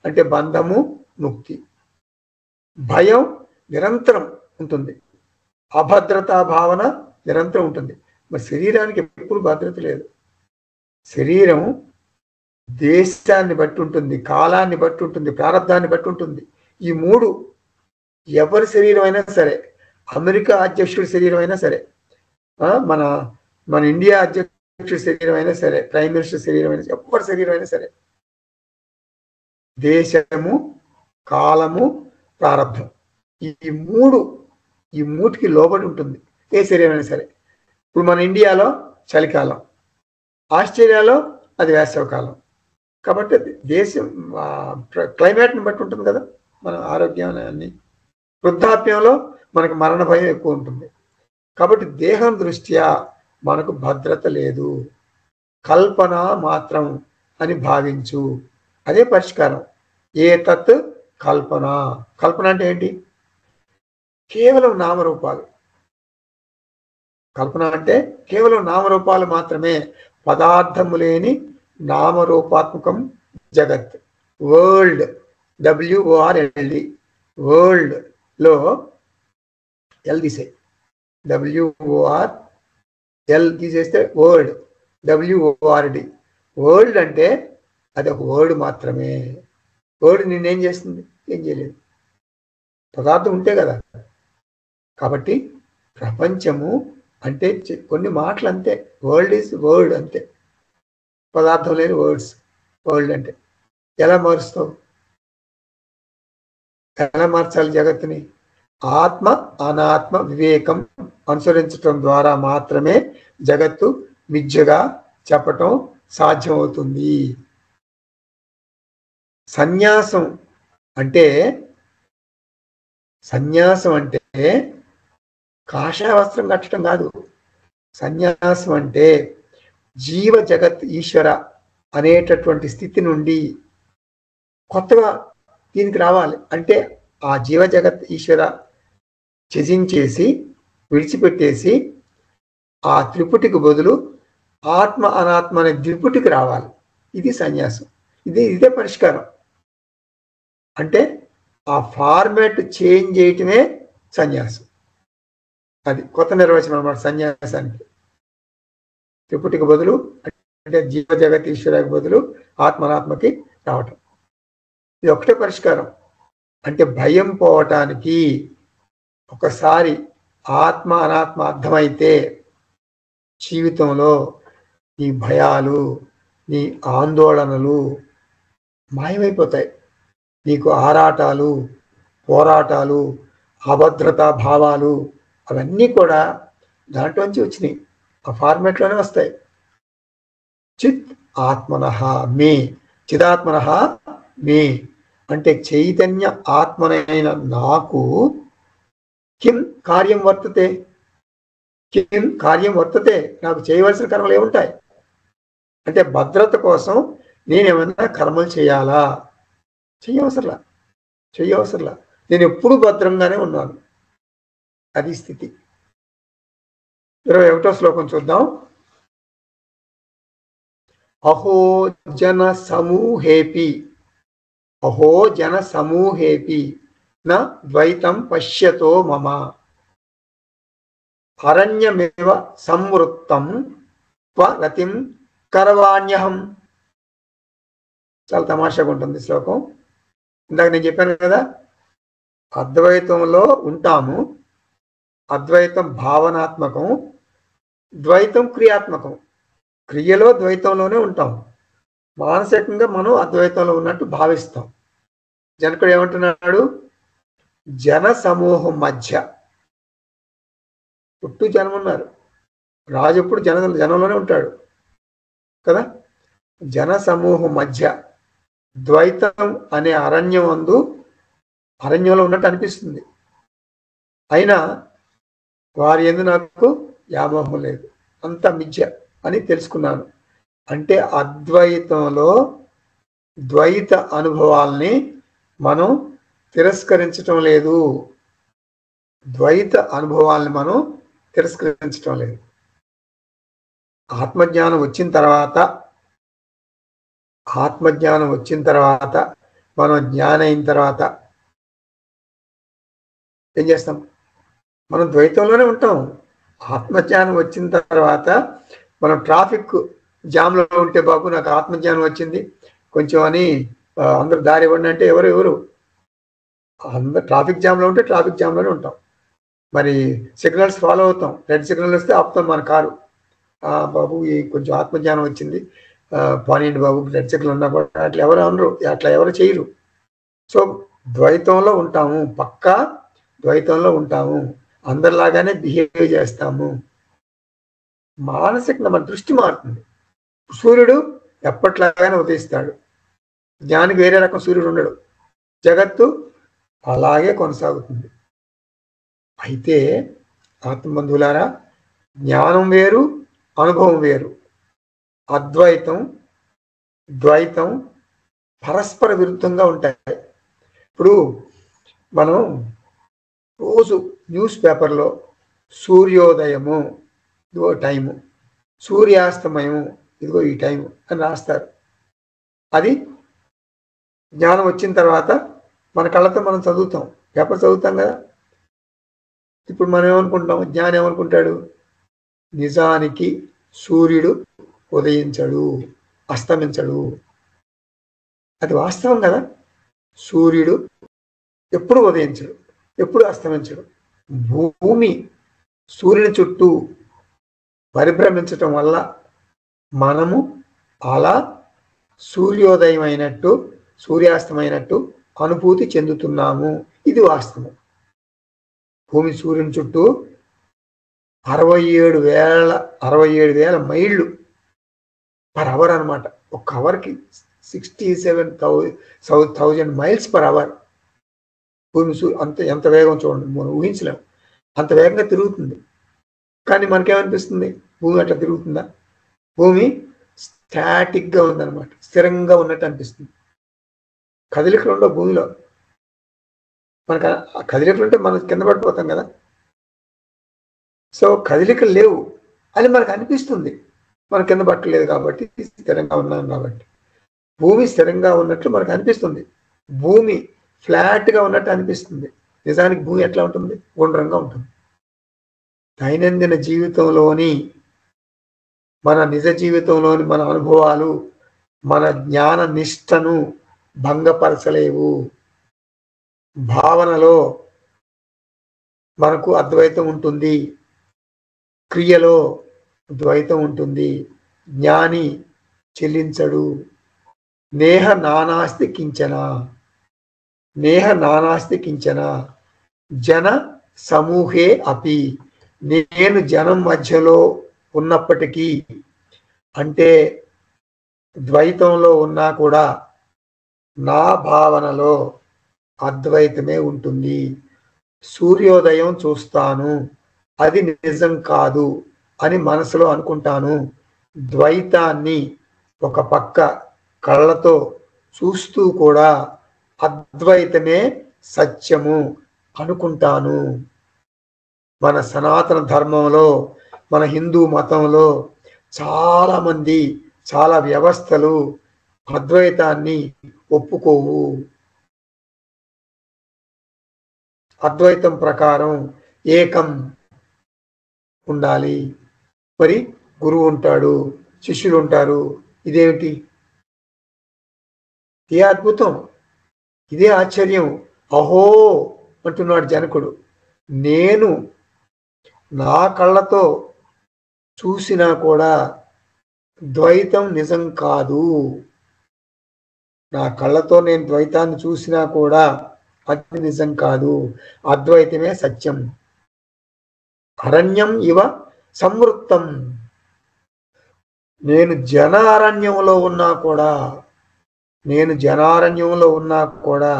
S2: అంటే బంధము ముక్తి. భయం నిరంతరం ఉంటుంది, అభద్రతా భావన నిరంతరం ఉంటుంది. మరి శరీరానికి ఎప్పుడు భద్రత లేదు. శరీరం దేశాన్ని బట్టి ఉంటుంది, కాలాన్ని బట్టి ఉంటుంది, ప్రారంధాన్ని బట్టి ఉంటుంది. ఈ మూడు ఎవరి శరీరం అయినా సరే, అమెరికా అధ్యక్షుడి శరీరం అయినా సరే, మన మన ఇండియా అధ్యక్షుడి శరీరం అయినా సరే, ప్రైమ్ మినిస్టర్ శరీరం అయినా సరే, ఎవరి శరీరం అయినా సరే, దేశము కాలము, ప్రారంభం. ఈ మూటికి లోబడి ఉంటుంది ఏ శరీరమైనా సరే. ఇప్పుడు మన ఇండియాలో చలికాలం, ఆస్ట్రేలియాలో అది వేసవికాలం. కాబట్టి దేశం క్లైమేట్ని బట్టి ఉంటుంది కదా మన ఆరోగ్యం అన్ని. వృద్ధాప్యంలో మనకు మరణ భయం ఎక్కువ ఉంటుంది. కాబట్టి దేహం దృష్ట్యా మనకు భద్రత లేదు, కల్పన మాత్రం అని భావించు. అదే పరిష్కారం. ఏతత్ కల్పన. కల్పన అంటే ఏంటి? కేవలం నామరూపాలు. కల్పన అంటే కేవలం నామరూపాలు మాత్రమే, పదార్థము లేని నామరూపాత్మకం జగత్. వరల్డ్, WORLD, వరల్డ్ లో ఎల్ తీసే, WORL తీసేస్తే వర్డ్, WORD. వరల్డ్ అంటే అది ఒక వర్డ్ మాత్రమే. వర్డ్ నిన్నేం చేస్తుంది? ఏం చేయలేదు. పదార్థం ఉంటే కదా. కాబట్టి ప్రపంచము అంటే కొన్ని మాటలు అంతే. వరల్డ్ ఈజ్ వర్డ్ అంతే, పదార్థం లేని వర్డ్స్. వరల్డ్ అంటే ఎలా మారుస్తావు? ఎలా మార్చాలి జగత్తుని? ఆత్మ అనాత్మ వివేకం అనుసరించటం ద్వారా మాత్రమే జగత్తు మిథ్యగా చెప్పటం సాధ్యమవుతుంది. సన్యాసం అంటే కాషాయ వస్త్రం కట్టడం కాదు. సన్యాసం అంటే జీవ జగత్ ఈశ్వర అనేటటువంటి స్థితి నుండి కొత్తగా దీనికి రావాలి. అంటే ఆ జీవ జగత్ ఈశ్వర త్యజించేసి విడిచిపెట్టేసి ఆ త్రిపుటికి బదులు ఆత్మ అనాత్మ అనే ద్విపుటికి రావాలి. ఇది సన్యాసం. ఇదే పరిష్కారం. అంటే ఆ ఫార్మాట్ చేంజ్ చేయటమే సన్యాసం. అది కొత్త నిర్వచనం అన్నమాట సన్యాసానికి. త్రిపుటికి బదులు అంటే జీవ జగత్ ఈశ్వరకి బదులు ఆత్మనాత్మకి రావటం. ఇది ఒకటే పరిష్కారం. అంటే భయం పోవటానికి ఒకసారి ఆత్మ అనాత్మ అర్థమైతే జీవితంలో నీ భయాలు, నీ ఆందోళనలు మాయమైపోతాయి. నీకు ఆరాటాలు, పోరాటాలు, అభద్రతా భావాలు అవన్నీ కూడా దాంట్లోంచి వచ్చినాయి. ఆ ఫార్మాట్లోనే వస్తాయి. చిత్ ఆత్మనః మే, చిదాత్మనః మే అంటే చైతన్య ఆత్మనైన నాకు కిం కార్యం వర్తతే. కిం కార్యం వర్తతే, నాకు చేయవలసిన కర్మలు ఏముంటాయి అంటే భద్రత కోసం నేనేమన్నా కర్మలు చేయాలా? చెయ్యవసరలా. నేను ఎప్పుడు భద్రంగానే ఉన్నాను. అది స్థితి. 21వ శ్లోకం చూద్దాం. అహో జన సమూహేపి న ద్వైతం పశ్యతో మమ అరణ్యమేవ సంవృత్తం రతిం కరవాణ్యహం. చాలా తమాషాగా ఉంటుంది శ్లోకం. ఇందాక నేను చెప్పాను కదా, అద్వైతంలో ఉంటాము. అద్వైతం భావనాత్మకం, ద్వైతం క్రియాత్మకం. క్రియలో ద్వైతంలోనే ఉంటాం. మానసికంగా మనం అద్వైతంలో ఉన్నట్టు భావిస్తాం. జనకుడు ఏమంటున్నాడు? జన సమూహం మధ్య చుట్టూ జనం ఉన్నారు. రాజు ఎప్పుడు జనంలోనే ఉంటాడు కదా. జన సమూహం మధ్య ద్వైతం అనే అరణ్యంలో ఉన్నట్టు అనిపిస్తుంది. అయినా వారి యందు నాకు వ్యామోహం లేదు, అంత మిథ్య అని తెలుసుకున్నాను. అంటే అద్వైతంలో ద్వైత అనుభవాల్ని మనం తిరస్కరించటం లేదు. ఆత్మజ్ఞానం వచ్చిన తర్వాత మనం జ్ఞానం అయిన తర్వాత ఏం చేస్తాం? మనం ద్వైతంలోనే ఉంటాం. ఆత్మజ్ఞానం వచ్చిన తర్వాత మనం ట్రాఫిక్ జామ్లో ఉంటే, బాబు నాకు ఆత్మజ్ఞానం వచ్చింది కొంచెం అని అందరూ దారి ఇవ్వండి అంటే ఎవరు అందరు ట్రాఫిక్ జామ్లో ఉంటే ట్రాఫిక్ జామ్లోనే ఉంటాం. మరి సిగ్నల్స్ ఫాలో అవుతాం. రెడ్ సిగ్నల్ వస్తే ఆపుతాం మన కారు. బాబు ఈ కొంచెం ఆత్మజ్ఞానం వచ్చింది, పోనీయండి బాబు, రెడ్ సిగ్నల్ ఉన్నా కూడా అట్లా ఎవరు అనరు, అట్లా ఎవరు చేయరు. సో ద్వైతంలో ఉంటాము, పక్కా ద్వైతంలో ఉంటాము, అందరిలాగానే బిహేవ్ చేస్తాము. మానసికంగా మన దృష్టి మారుతుంది. సూర్యుడు ఎప్పట్లాగానే ఉదయిస్తాడు, జ్ఞానికి వేరే రకం సూర్యుడు ఉండడు, జగత్తు అలాగే కొనసాగుతుంది. అయితే ఆత్మబంధువులారా, జ్ఞానం వేరు, అనుభవం వేరు. అద్వైతం ద్వైతం పరస్పర విరుద్ధంగా ఉంటాయి. ఇప్పుడు మనం రోజు న్యూస్ పేపర్లో సూర్యోదయము ఇదిగో టైము, సూర్యాస్తమయము ఇదిగో ఈ టైము అని రాస్తారు. అది జ్ఞానం వచ్చిన తర్వాత మన కళ్ళతో మనం చదువుతాం, పేపర్ చదువుతాం కదా. ఇప్పుడు మనం ఏమనుకుంటాం, జ్ఞానం ఏమనుకుంటాడు, నిజానికి సూర్యుడు ఉదయించడు, అస్తమించడు. అది వాస్తవం కదా. సూర్యుడు ఎప్పుడు ఉదయించడు, ఎప్పుడు అస్తమించడు. భూమి సూర్యుని చుట్టూ పరిభ్రమించటం వల్ల మనము అలా సూర్యోదయం అయినట్టు సూర్యాస్తమైనట్టు అనుభూతి చెందుతున్నాము. ఇది వాస్తవం. భూమి సూర్యుని చుట్టూ 67,000 మైళ్ళు పర్ అవర్ అనమాట. ఒక అవర్కి 67,000 మైల్స్ పర్ అవర్. భూమి అంత ఎంత వేగం చూడండి, మనం ఊహించలేము, అంత వేగంగా తిరుగుతుంది. కానీ మనకేమనిపిస్తుంది, భూమి అట్లా తిరుగుతుందా? భూమి స్టాటిక్గా ఉందన్నమాట, స్థిరంగా ఉన్నట్టు అనిపిస్తుంది. కదలికలు ఉండవు భూమిలో. మనకు కదలికలు ఉంటే మనం కింద పడిపోతాం కదా. సో కదలికలు లేవు అని మనకు అనిపిస్తుంది, మనం కింద పట్టలేదు కాబట్టి, స్థిరంగా ఉన్నాం కాబట్టి. భూమి స్థిరంగా ఉన్నట్లు మనకు అనిపిస్తుంది, భూమి ఫ్లాట్గా ఉన్నట్టు అనిపిస్తుంది. నిజానికి భూమి ఎట్లా ఉంటుంది, గుండ్రంగా ఉంటుంది. దైనందిన జీవితంలోని మన నిజ జీవితంలోని మన అనుభవాలు మన జ్ఞాన నిష్టను భంగపరచలేవు. భావనలో మనకు అద్వైతం ఉంటుంది, క్రియలో ద్వైతం ఉంటుంది. జ్ఞాని చెల్లించడు. నేహ నానాస్తి కించన, నేహ నానాస్తి కించన జన సమూహే అపి. నేను జనం మధ్యలో ఉన్నప్పటికీ, అంటే ద్వైతంలో ఉన్నా కూడా నా భావనలో అద్వైతమే ఉంటుంది. సూర్యోదయం చూస్తాను, అది నిజం కాదు అని మనసులో అనుకుంటాను. ద్వైతాన్ని ఒక పక్క కళ్ళతో చూస్తూ కూడా అద్వైతమే సత్యము అనుకుంటాను. మన సనాతన ధర్మంలో, మన హిందూ మతంలో చాలామంది, చాలా వ్యవస్థలు అద్వైతాన్ని ఒప్పుకోవు. అద్వైతం ప్రకారం ఏకం ఉండాలి. మరి గురువు ఉంటాడు, శిష్యులు ఉంటారు. ఇదేమిటి, ఏ అద్భుతం, ఇదే ఆశ్చర్యం. అహో అంటున్నాడు జనకుడు. నేను నా కళ్ళతో చూసినా కూడా ద్వైతం నిజం కాదు. నా కళ్ళతో నేను ద్వైతాన్ని చూసినా కూడా అది నిజం కాదు, అద్వైతమే సత్యం. అరణ్యం ఇవ సంవృత్తం. నేను జనారణ్యంలో ఉన్నా కూడా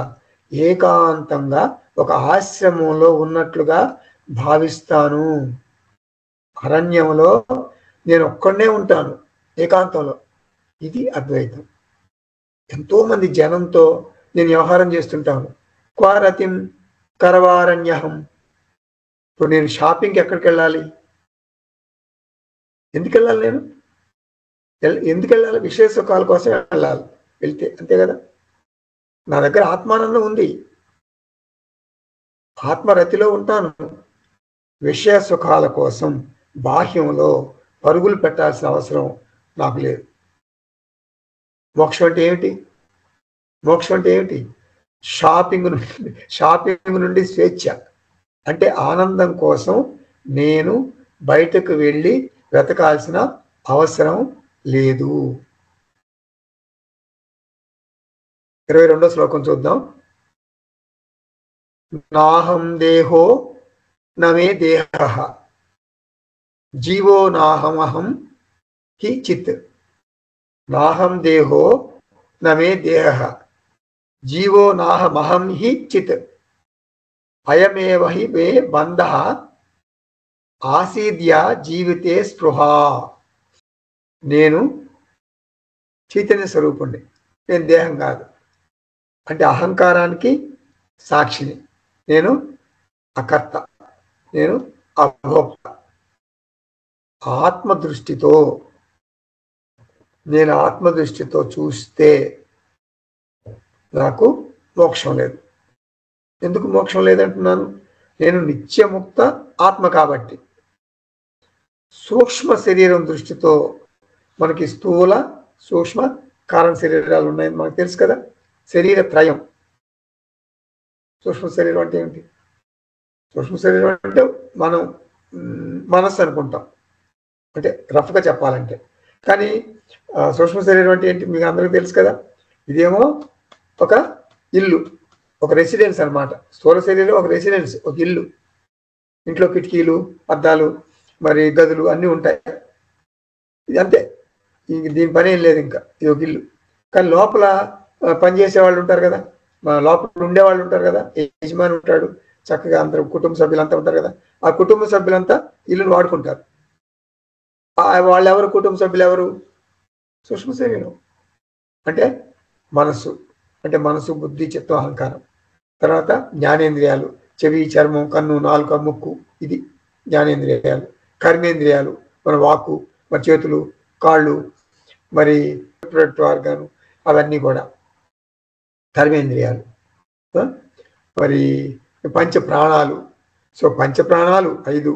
S2: ఏకాంతంగా ఒక ఆశ్రమంలో ఉన్నట్లుగా భావిస్తాను. అరణ్యంలో నేను ఒక్కడనే ఉంటాను, ఏకాంతంలో. ఇది అద్వైతం. ఎంతో మంది జనంతో నేను వ్యవహారం చేస్తుంటాను. క్వారతిం కరవారణ్యహం. ఇప్పుడు నేను షాపింగ్కి ఎక్కడికి వెళ్ళాలి, ఎందుకు వెళ్ళాలి, నేను ఎందుకు వెళ్ళాలి, విషయ సుఖాల కోసం వెళ్ళాలి, వెళ్తే అంతే కదా. నా దగ్గర ఆత్మానందం ఉంది, ఆత్మరతిలో ఉంటాను. విషయ సుఖాల కోసం బాహ్యంలో పరుగులు పెట్టాల్సిన అవసరం నాకు లేదు. మోక్షం అంటే ఏమిటి? మోక్షం అంటే ఏమిటి? షాపింగ్ నుండి స్వేచ్ఛ. అంటే ఆనందం కోసం నేను బయటకు వెళ్ళి వెతకాల్సిన అవసరం లేదు. 22వ శ్లోకం చూద్దాం. నాహం దేహో నమే దేహ జీవో నాహమహం హి చిత్. నాహం దేహో నమే దేహ జీవో నాహమహం హి చిత్. అయమేవ హి మే బంధ ఆసీద్య జీవితే స్పృహ. నేను చైతన్య స్వరూపుణ్ణి, నేను దేహం కాదు. అంటే అహంకారానికి సాక్షిని. నేను అకర్త, నేను అభోక్త. ఆత్మదృష్టితో, నేను ఆత్మదృష్టితో చూస్తే నాకు మోక్షం లేదు. ఎందుకు మోక్షం లేదంటున్నాను? నేను నిత్యముక్త ఆత్మ కాబట్టి. సూక్ష్మ శరీరం దృష్టితో మనకి స్థూల సూక్ష్మ కారణ శరీరాలు ఉన్నాయని మనకు తెలుసు కదా. శరీర త్రయం. సూక్ష్మ శరీరం అంటే ఏంటి? సూక్ష్మ శరీరం అంటే మనం మనస్సు అనుకుంటాం, అంటే రఫ్గా చెప్పాలంటే. కానీ సూక్ష్మ శరీరం అంటే ఏంటి మీకు అందరికీ తెలుసు కదా. ఇదేమో ఒక ఇల్లు, ఒక రెసిడెన్స్ అనమాట. స్థూల శరీరం ఒక రెసిడెన్స్, ఒక ఇల్లు. ఇంట్లో కిటికీలు, అద్దాలు, మరి గదులు అన్నీ ఉంటాయి. ఇది అంతే, దీని పని ఏం లేదు. ఇంకా ఇది ఒక ఇల్లు. కానీ లోపల పనిచేసే వాళ్ళు ఉంటారు కదా, లోపల ఉండేవాళ్ళు ఉంటారు కదా. యజమాని ఉంటాడు, చక్కగా అందరూ కుటుంబ సభ్యులంతా ఉంటారు కదా. ఆ కుటుంబ సభ్యులంతా ఇల్లును వాడుకుంటారు. వాళ్ళు ఎవరు? కుటుంబ సభ్యులు ఎవరు? సూక్ష్మ శరీరం అంటే మనస్సు. అంటే మనసు, బుద్ధి, చిత్తం, అహంకారం. తర్వాత జ్ఞానేంద్రియాలు, చెవి, చర్మం, కన్ను, నాలుక, ముక్కు, ఇది జ్ఞానేంద్రియాలు. కర్మేంద్రియాలు, మన వాక్కు, మన చేతులు, కాళ్ళు, మరి ఆర్గాను, అవన్నీ కూడా కర్మేంద్రియాలు. మరి పంచ ప్రాణాలు. సో పంచ ప్రాణాలు 5,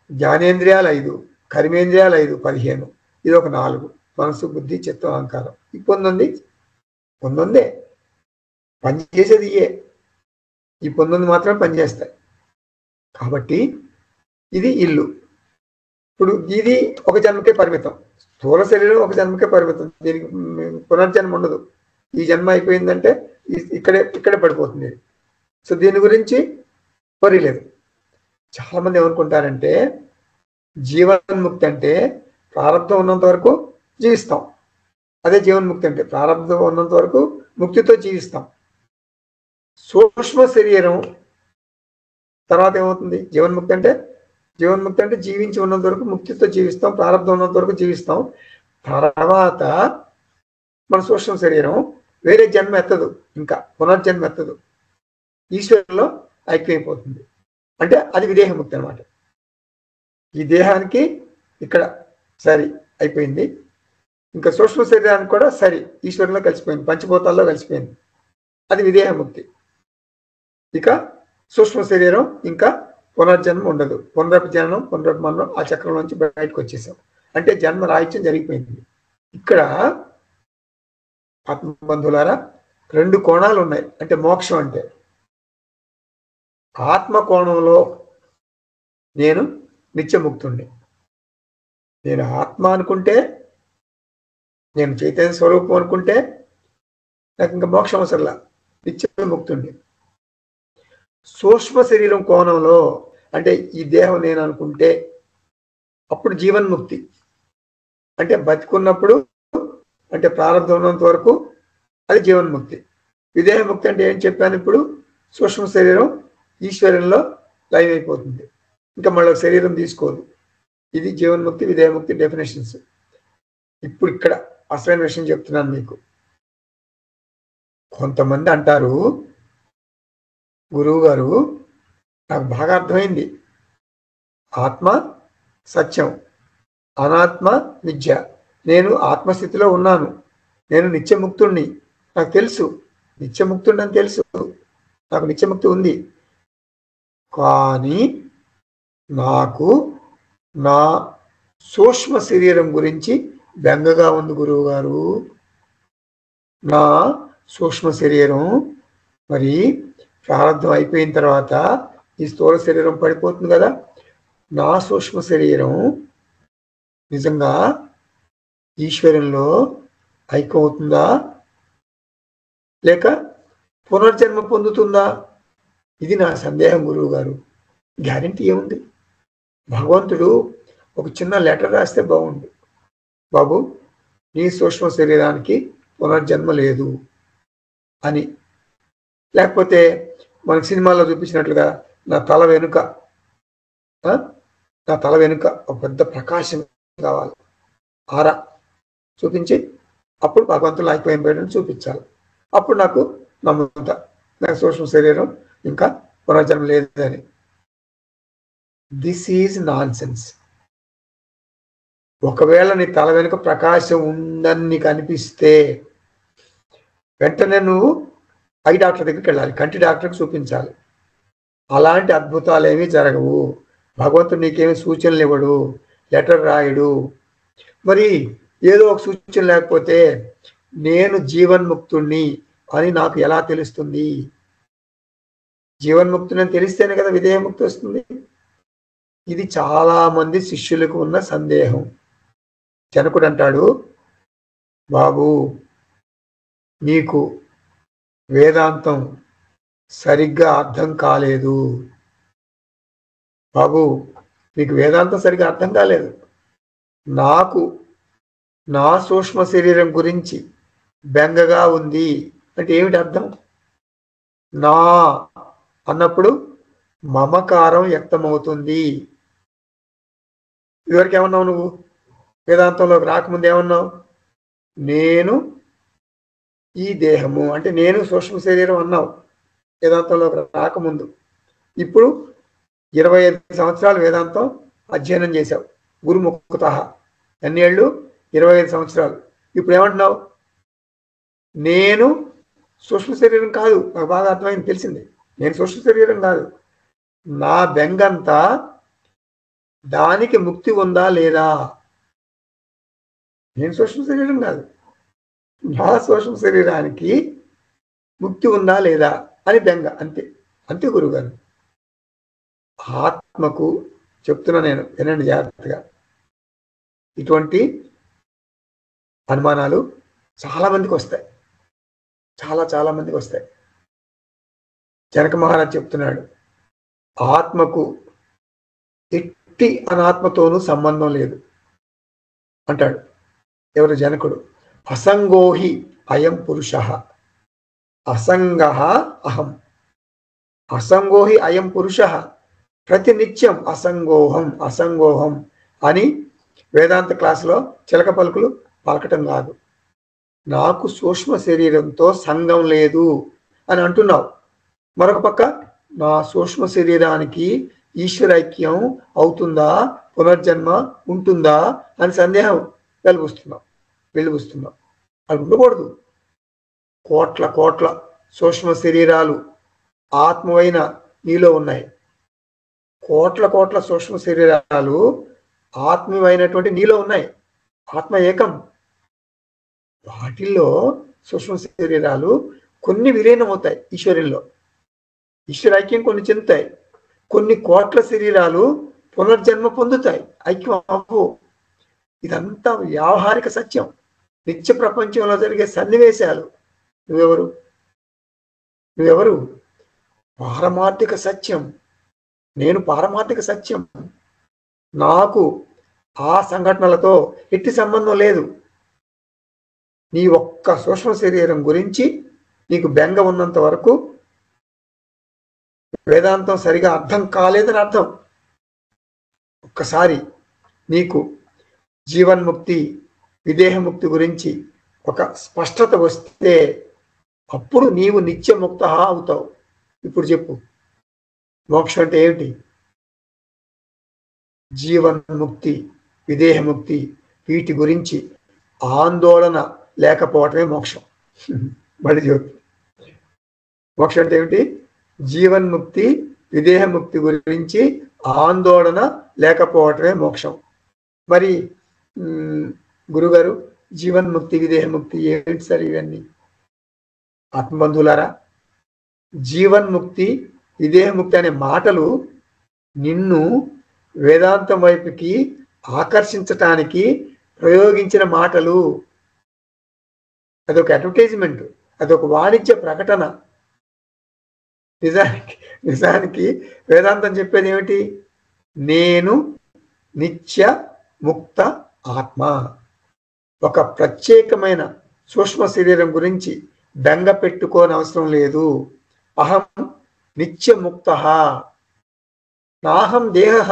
S2: జ్ఞానేంద్రియాలు 5, కర్మేంద్రియాలు 5, 15. ఇది ఒక 4. మనసు, బుద్ధి, చిత్తం, అహంకారం. ఈ పొందుందే పనిచేసేది ఇయే. ఈ 19 మాత్రం పనిచేస్తాయి. కాబట్టి ఇది ఇల్లు. ఇప్పుడు ఇది ఒక జన్మకే పరిమితం. స్థూల శరీరం ఒక జన్మకే పరిమితం. దీనికి పునర్జన్మ ఉండదు. ఈ జన్మ అయిపోయిందంటే ఇక్కడే పడిపోతుంది. సో దీని గురించి వరి లేదు. చాలా మంది ఏమనుకుంటారంటే జీవన్ముక్తి అంటే ప్రారంభం ఉన్నంత వరకు జీవిస్తాం. అదే జీవన్ముక్తి అంటే ప్రారంభం ఉన్నంత వరకు ముక్తితో జీవిస్తాం. సూక్ష్మ శరీరం తర్వాత ఏమవుతుంది? జీవన్ముక్తి అంటే జీవించి ఉన్నంత వరకు ముక్తితో జీవిస్తాం, ప్రారంభం ఉన్నంత వరకు జీవిస్తాం. తర్వాత మన సూక్ష్మ శరీరం వేరే జన్మ ఎత్తదు, ఇంకా పునర్జన్మ ఎత్తదు, ఈశ్వరులో ఐక్యమైపోతుంది. అంటే అది విదేహముక్తి అనమాట. ఈ దేహానికి ఇక్కడ సరి అయిపోయింది, ఇంకా సూక్ష్మ శరీరానికి కూడా సరి ఈశ్వరంలో కలిసిపోయింది, పంచభూతాల్లో కలిసిపోయింది. అది విదేహముక్తి. ఇక సూక్ష్మ శరీరం ఇంకా పునర్జన్మ ఉండదు. పునరపజననం, పునరపమరణం, ఆ చక్రం నుంచి బయటకు వచ్చేసాం. అంటే జన్మ రాహిత్యం జరిగిపోయింది. ఇక్కడ ఆత్మబంధువులారా 2 కోణాలు ఉన్నాయి. అంటే మోక్షం అంటే ఆత్మ కోణంలో నేను నిత్యముక్తుణ్ణి. నేను ఆత్మ అనుకుంటే, నేను చైతన్య స్వరూపం అనుకుంటే నాకు ఇంకా మోక్షం అవసరంలా, నిత్యముక్తుణ్ణి. సూక్ష్మ శరీరం కోణంలో అంటే ఈ దేహం నేను అనుకుంటే అప్పుడు జీవన్ముక్తి. అంటే బతికున్నప్పుడు, అంటే ప్రారంభం ఉన్నంత వరకు అది జీవన్ముక్తి. విదేహముక్తి అంటే ఏం చెప్పాను ఇప్పుడు? సూక్ష్మ శరీరం ఈశ్వరంలో లైవ్ అయిపోతుంది, ఇంకా మళ్ళీ శరీరం తీసుకోదు. ఇది జీవన్ముక్తి, విదేహముక్తి డెఫినేషన్స్. ఇప్పుడు ఇక్కడ అసలైన విషయం చెప్తున్నాను మీకు. కొంతమంది అంటారు, గురువు గారు నాకు బాగా అర్థమైంది, ఆత్మ సత్యం, అనాత్మ మిథ్య. నేను ఆత్మస్థితిలో ఉన్నాను, నేను నిత్యముక్తుణ్ణి, నాకు తెలుసు, నిత్యముక్తుణ్ణి అని తెలుసు, నాకు నిత్యముక్తి ఉంది. కానీ నాకు నా సూక్ష్మ శరీరం గురించి బెంగగా ఉంది గురువు గారు. నా సూక్ష్మ శరీరం మరి ప్రారంభం అయిపోయిన తర్వాత ఈ స్థూల శరీరం పడిపోతుంది కదా. నా సూక్ష్మ శరీరం నిజంగా ఈశ్వరంలో ఐక్యం అవుతుందా, లేక పునర్జన్మ పొందుతుందా? ఇది నా సందేహం గురువు గారు. గ్యారెంటీ ఏముంది? భగవంతుడు ఒక చిన్న లెటర్ రాస్తే బాగుండు, బాబు నీ సూక్ష్మ శరీరానికి పునర్జన్మ లేదు అని. లేకపోతే మనకి సినిమాల్లో చూపించినట్లుగా నా తల వెనుక ఒక పెద్ద ప్రకాశం కావాలి, ఆరా చూపించి అప్పుడు భగవంతుడు అయిపోయిన చూపించాలి. అప్పుడు నాకు నమ్ముతా నాకు సూక్ష్మ శరీరం ఇంకా పునర్జన్మ లేదని. This is non sense. ఒకవేళ నీ తల వెనుక ప్రకాశం ఉందని నీకు అనిపిస్తే వెంటనే నువ్వు ఐ డాక్టర్ దగ్గరికి వెళ్ళాలి, కంటి డాక్టర్కి చూపించాలి. అలాంటి అద్భుతాలు ఏమీ జరగవు. భగవంతుడు నీకేమీ సూచనలు ఇవ్వడు, లెటర్ రాయడు. మరి ఏదో ఒక సూచన లేకపోతే నేను జీవన్ముక్తుణ్ణి అని నాకు ఎలా తెలుస్తుంది? జీవన్ముక్తుని అని తెలిస్తేనే కదా విధేయముక్తి వస్తుంది. ఇది చాలా మంది శిష్యులకు ఉన్న సందేహం. జనకుడు అంటాడు, బాబు నీకు వేదాంతం సరిగ్గా అర్థం కాలేదు. బాబు నీకు వేదాంతం సరిగ్గా అర్థం కాలేదు. నాకు నా సూక్ష్మ శరీరం గురించి బెంగగా ఉంది అంటే ఏమిటి అర్థం? నా అన్నప్పుడు మమకారం వ్యక్తమవుతుంది. ఇదివరకు ఏమన్నావు నువ్వు? వేదాంతంలోకి రాకముందు ఏమన్నావు? నేను ఈ దేహము అంటే నేను సూక్ష్మ శరీరం అన్నావు వేదాంతంలోకి రాకముందు. ఇప్పుడు 25 సంవత్సరాలు వేదాంతం అధ్యయనం చేశావు గురుముఖత. ఎన్నేళ్ళు? 25 సంవత్సరాలు. ఇప్పుడు ఏమంటున్నావు? నేను సూక్ష్మ శరీరం కాదు. నాకు బాగా అర్థమైంది, తెలిసింది. నేను సూక్ష్మ శరీరం కాదు. నా బెంగంతా దానికి ముక్తి ఉందా లేదా? నేను సూక్ష్మ శరీరం కాదు, నా సూక్ష్మ శరీరానికి ముక్తి ఉందా లేదా అని బెంగ. అంతే అంతే గురువుగారు. ఆత్మకు చెప్తున్నా నేను, వినండి జాగ్రత్తగా. ఇటువంటి అనుమానాలు చాలా మందికి వస్తాయి, చాలా మందికి వస్తాయి. జనక మహారాజ్ చెప్తున్నాడు, ఆత్మకు ఎట్టి అనాత్మతోనూ సంబంధం లేదు అంటాడు. ఎవరు? జనకుడు. అసంగోహి అయం పురుష అసంగః అహం. అసంగోహి అయం పురుష. ప్రతినిత్యం అసంగోహం అని వేదాంత క్లాసులో చిలక పలుకులు పలకటం కాదు. నాకు సూక్ష్మ శరీరంతో సంగం లేదు అని అంటున్నావు. మరొక పక్క నా సూక్ష్మ శరీరానికి ఈశ్వరైక్యం అవుతుందా, పునర్జన్మ ఉంటుందా అని సందేహం వెలుగుస్తున్నావు. అది ఉండకూడదు. కోట్ల సూక్ష్మ శరీరాలు ఆత్మవైన నీలో ఉన్నాయి. కోట్ల సూక్ష్మ శరీరాలు ఆత్మీయమైనటువంటి నీలో ఉన్నాయి. ఆత్మ ఏకం. వాటిల్లో సూక్ష్మ శరీరాలు కొన్ని విలీనం అవుతాయి ఈశ్వరుల్లో, ఈశ్వరైక్యం కొన్ని చెందుతాయి. కొన్ని కోట్ల శరీరాలు పునర్జన్మ పొందుతాయి, ఐక్యం అవ్వు. ఇదంతా వ్యావహారిక సత్యం, నిత్య ప్రపంచంలో జరిగే సన్నివేశాలు. నువ్వెవరు? పారమార్థిక సత్యం. నేను పారమార్థిక సత్యం. నాకు ఆ సంఘటనలతో ఎట్టి సంబంధం లేదు. నీ ఒక్క సూక్ష్మ శరీరం గురించి నీకు బెంగ ఉన్నంత వరకు వేదాంతం సరిగా అర్థం కాలేదని అర్థం. ఒక్కసారి నీకు జీవన్ముక్తి, విదేహముక్తి గురించి ఒక స్పష్టత వస్తే అప్పుడు నీవు నిత్యముక్త అవుతావు. ఇప్పుడు చెప్పు, మోక్షం అంటే ఏమిటి? జీవన్ముక్తి, విదేహముక్తి, వీటి గురించి ఆందోళన లేకపోవటమే మోక్షం. మళ్ళీ చెప్పు, మోక్షం అంటే ఏమిటి? జీవన్ముక్తి, విదేహముక్తి గురించి ఆందోళన లేకపోవటమే మోక్షం. మరి గురుగారు జీవన్ముక్తి, విదేహముక్తి ఏమిటి సార్ ఇవన్నీ? ఆత్మబంధువులారా, జీవన్ముక్తి, విదేహముక్తి అనే మాటలు నిన్ను వేదాంతం వైపుకి ఆకర్షించటానికి ప్రయోగించిన మాటలు. అదొక అడ్వర్టైజ్మెంట్, అదొక వాణిజ్య ప్రకటన. నిజానికి నిజానికి వేదాంతం చెప్పేది ఏమిటి? నేను నిత్య ముక్త ఆత్మ. ఒక ప్రత్యేకమైన సూక్ష్మ శరీరం గురించి బెంగ పెట్టుకోని అవసరం లేదు. అహం నిత్యముక్త, నాహం దేహ,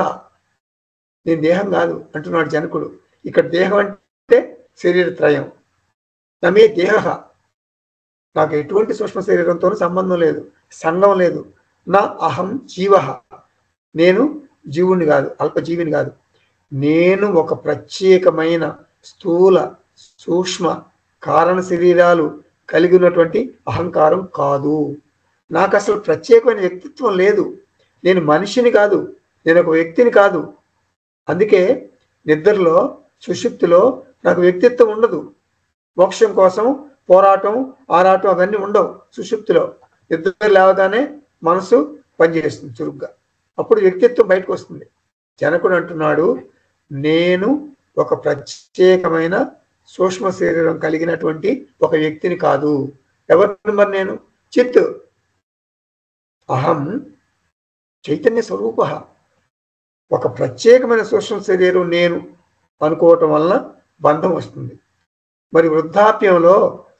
S2: నేను దేహం కాదు అంటున్నాడు జనకుడు. ఇక్కడ దేహం అంటే శరీరత్రయం. నమే దేహ, నాకు ఎటువంటి సూక్ష్మ శరీరంతోనూ సంబంధం లేదు, సంగం లేదు. నా అహం జీవ, నేను జీవుని కాదు, అల్పజీవిని కాదు. నేను ఒక ప్రత్యేకమైన స్థూల సూక్ష్మ కారణ శరీరాలు కలిగి ఉన్నటువంటి అహంకారం కాదు. నాకు అసలు ప్రత్యేకమైన వ్యక్తిత్వం లేదు. నేను మనిషిని కాదు, నేను ఒక వ్యక్తిని కాదు. అందుకే నిద్రలో సుషుప్తిలో నాకు వ్యక్తిత్వం ఉండదు. మోక్షం కోసం పోరాటం ఆరాటం అవన్నీ ఉండవు. సుషుప్తిలో నిద్ర లేవగానే మనసు పనిచేస్తుంది చురుగ్గా, అప్పుడు వ్యక్తిత్వం బయటకు వస్తుంది. జనకుడు అంటున్నాడు, నేను ఒక ప్రత్యేకమైన సూక్ష్మ శరీరం కలిగినటువంటి ఒక వ్యక్తిని కాదు. ఎవరు మరి నేను? చిత్, అహం చైతన్య స్వరూప. ఒక ప్రత్యేకమైన సూక్ష్మ శరీరం నేను అనుకోవటం వలన బంధం వస్తుంది. మరి వృద్ధాప్యంలో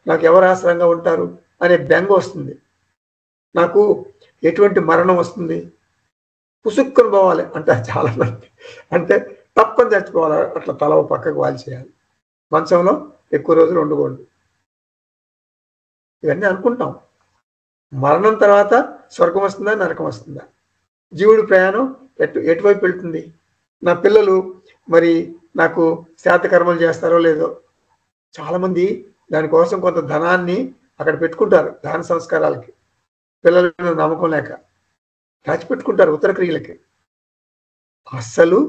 S2: నాకు ఎవరు ఆశ్రయంగా ఉంటారు అనే బెంగ వస్తుంది. నాకు ఎటువంటి మరణం వస్తుంది, పుసుక్కుని పోవాలి అంటారు చాలా మంది. అంటే తప్పని చచ్చిపోవాలి, అట్లా తల పక్కకు వాల్చేయాలి, మంచంలో ఎక్కువ రోజులు ఉండకూడదు. ఇవన్నీ అనుకుంటాం. మరణం తర్వాత స్వర్గం వస్తుందా నరకం వస్తుందా? జీవుడి ప్రయాణం ఎటువైపు వెళ్తుంది? నా పిల్లలు మరి నాకు శాతకర్మలు చేస్తారో లేదో. చాలామంది దానికోసం కొంత ధనాన్ని అక్కడ పెట్టుకుంటారు, దాన సంస్కారాలకి. పిల్లల మీద నమ్మకం లేక దాచిపెట్టుకుంటారు ఉత్తర క్రియలకి. అస్సలు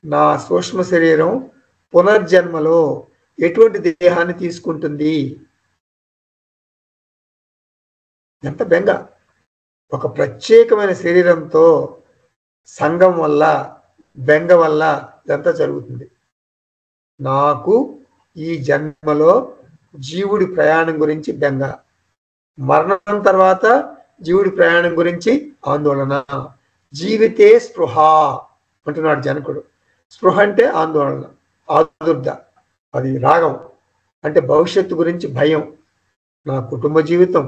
S2: నా సూక్ష్మ శరీరం పునర్జన్మలో ఎటువంటి దేహాన్ని తీసుకుంటుంది? ఎంత బెంగ! ఒక ప్రత్యేకమైన శరీరంతో సంగం వల్ల బెంగ వల్ల ఇదంతా జరుగుతుంది. నాకు ఈ జన్మలో జీవుడి ప్రయాణం గురించి బెంగ, మరణం తర్వాత జీవుడి ప్రయాణం గురించి ఆందోళన. జీవితే స్పృహ అంటున్నాడు జనకుడు. స్పృహ అంటే ఆందోళన, ఆదుర్ద, అది రాగం. అంటే భవిష్యత్తు గురించి భయం. నా కుటుంబ జీవితం,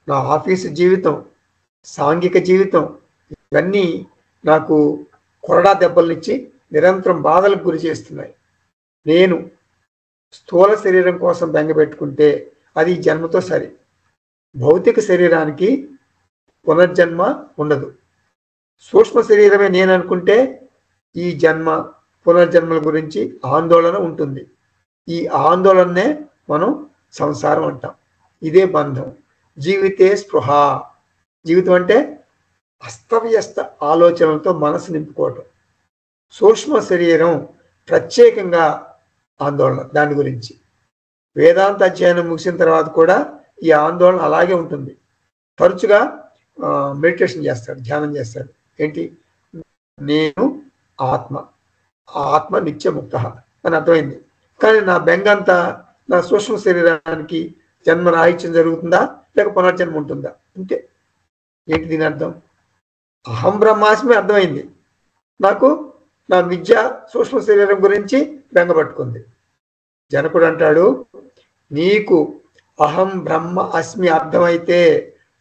S2: నా ఆఫీసు జీవితం, సాంఘిక జీవితం, ఇవన్నీ నాకు కొరడా దెబ్బలనిచ్చి నిరంతరం బాధలకు గురి చేస్తున్నాయి. నేను స్థూల శరీరం కోసం బెంగ పెట్టుకుంటే అది జన్మతో సరి. భౌతిక శరీరానికి పునర్జన్మ ఉండదు. సూక్ష్మ శరీరమే నేను అనుకుంటే ఈ జన్మ పునర్జన్మల గురించి ఆందోళన ఉంటుంది. ఈ ఆందోళననే మనం సంసారం అంటాం. ఇదే బంధం. జీవితే స్పృహ. జీవితం అంటే అస్తవ్యస్త ఆలోచనలతో మనసు నింపుకోవటం. సూక్ష్మ శరీరం ప్రత్యేకంగా ఆందోళన దాని గురించి. వేదాంత అధ్యయనం ముగిసిన తర్వాత కూడా ఈ ఆందోళన అలాగే ఉంటుంది. తరచుగా మెడిటేషన్ చేస్తాడు, ధ్యానం చేస్తాడు. ఏంటి? నేను ఆత్మ, ఆత్మ నిత్యముక్త అని అర్థమైంది. కానీ నా బెంగంతా నా సూక్ష్మ శరీరానికి జన్మ రాహిత్యం జరుగుతుందా లేక పునర్జన్మ ఉంటుందా? అంతే. ఏంటి దీని అర్థం? అహం బ్రహ్మాస్మి అర్థమైంది, నాకు నా విద్య సూక్ష్మ శరీరం గురించి బెంగపట్టుకుంది. జనకుడు అంటాడు, నీకు అహం బ్రహ్మ అస్మి అర్థమైతే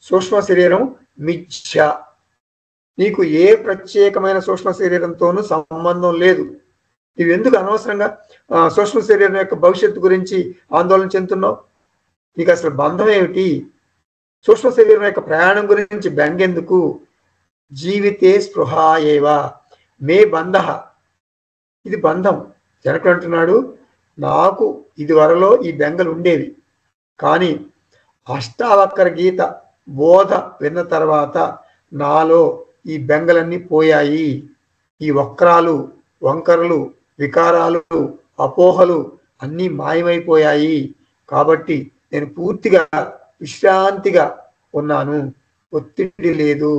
S2: సూక్ష్మ శరీరం మిథ్య. నీకు ఏ ప్రత్యేకమైన సూక్ష్మ శరీరంతోనూ సంబంధం లేదు. నువ్వు ఎందుకు అనవసరంగా సూక్ష్మ శరీరం యొక్క భవిష్యత్తు గురించి ఆందోళన చెందుతున్నావు? నీకు అసలు బంధం ఏమిటి? సూక్ష్మ శరీరం యొక్క ప్రయాణం గురించి బెంగెందుకు? జీవితే స్పృహ ఏవా మే బంధ. ఇది బంధం. జనకుడు అంటున్నాడు, నాకు ఇది వరలో ఈ బెంగలు ఉండేవి, కానీ అష్టావక్ర గీత బోధ విన్న తర్వాత నాలో ఈ బెంగలన్నీ పోయాయి. ఈ వక్రాలు, వంకరలు, వికారాలు, అపోహలు అన్నీ మాయమైపోయాయి. కాబట్టి నేను పూర్తిగా విశ్రాంతిగా ఉన్నాను, ఒత్తిడి లేదు,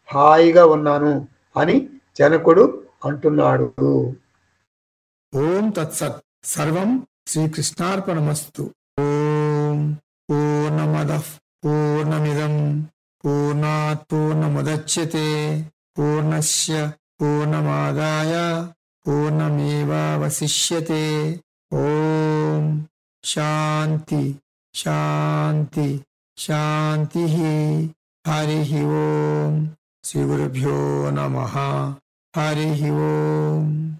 S2: హాయిగా ఉన్నాను అని జనకుడు అంటున్నాడు.
S1: ఓం తత్సత్. సర్వం శ్రీకృష్ణార్పణమస్తు. ఓం పూర్ణమదః పూర్ణమిదం పూర్ణాత్ పూర్ణముదచ్యతే పూర్ణస్య పూర్ణమాదాయ పూర్ణమేవావశిష్యతే. ఓం శాంతి శాంతి శాంతి. హరి ఓం. శ్రీ గురుభ్యో నమః. హరి ఓం.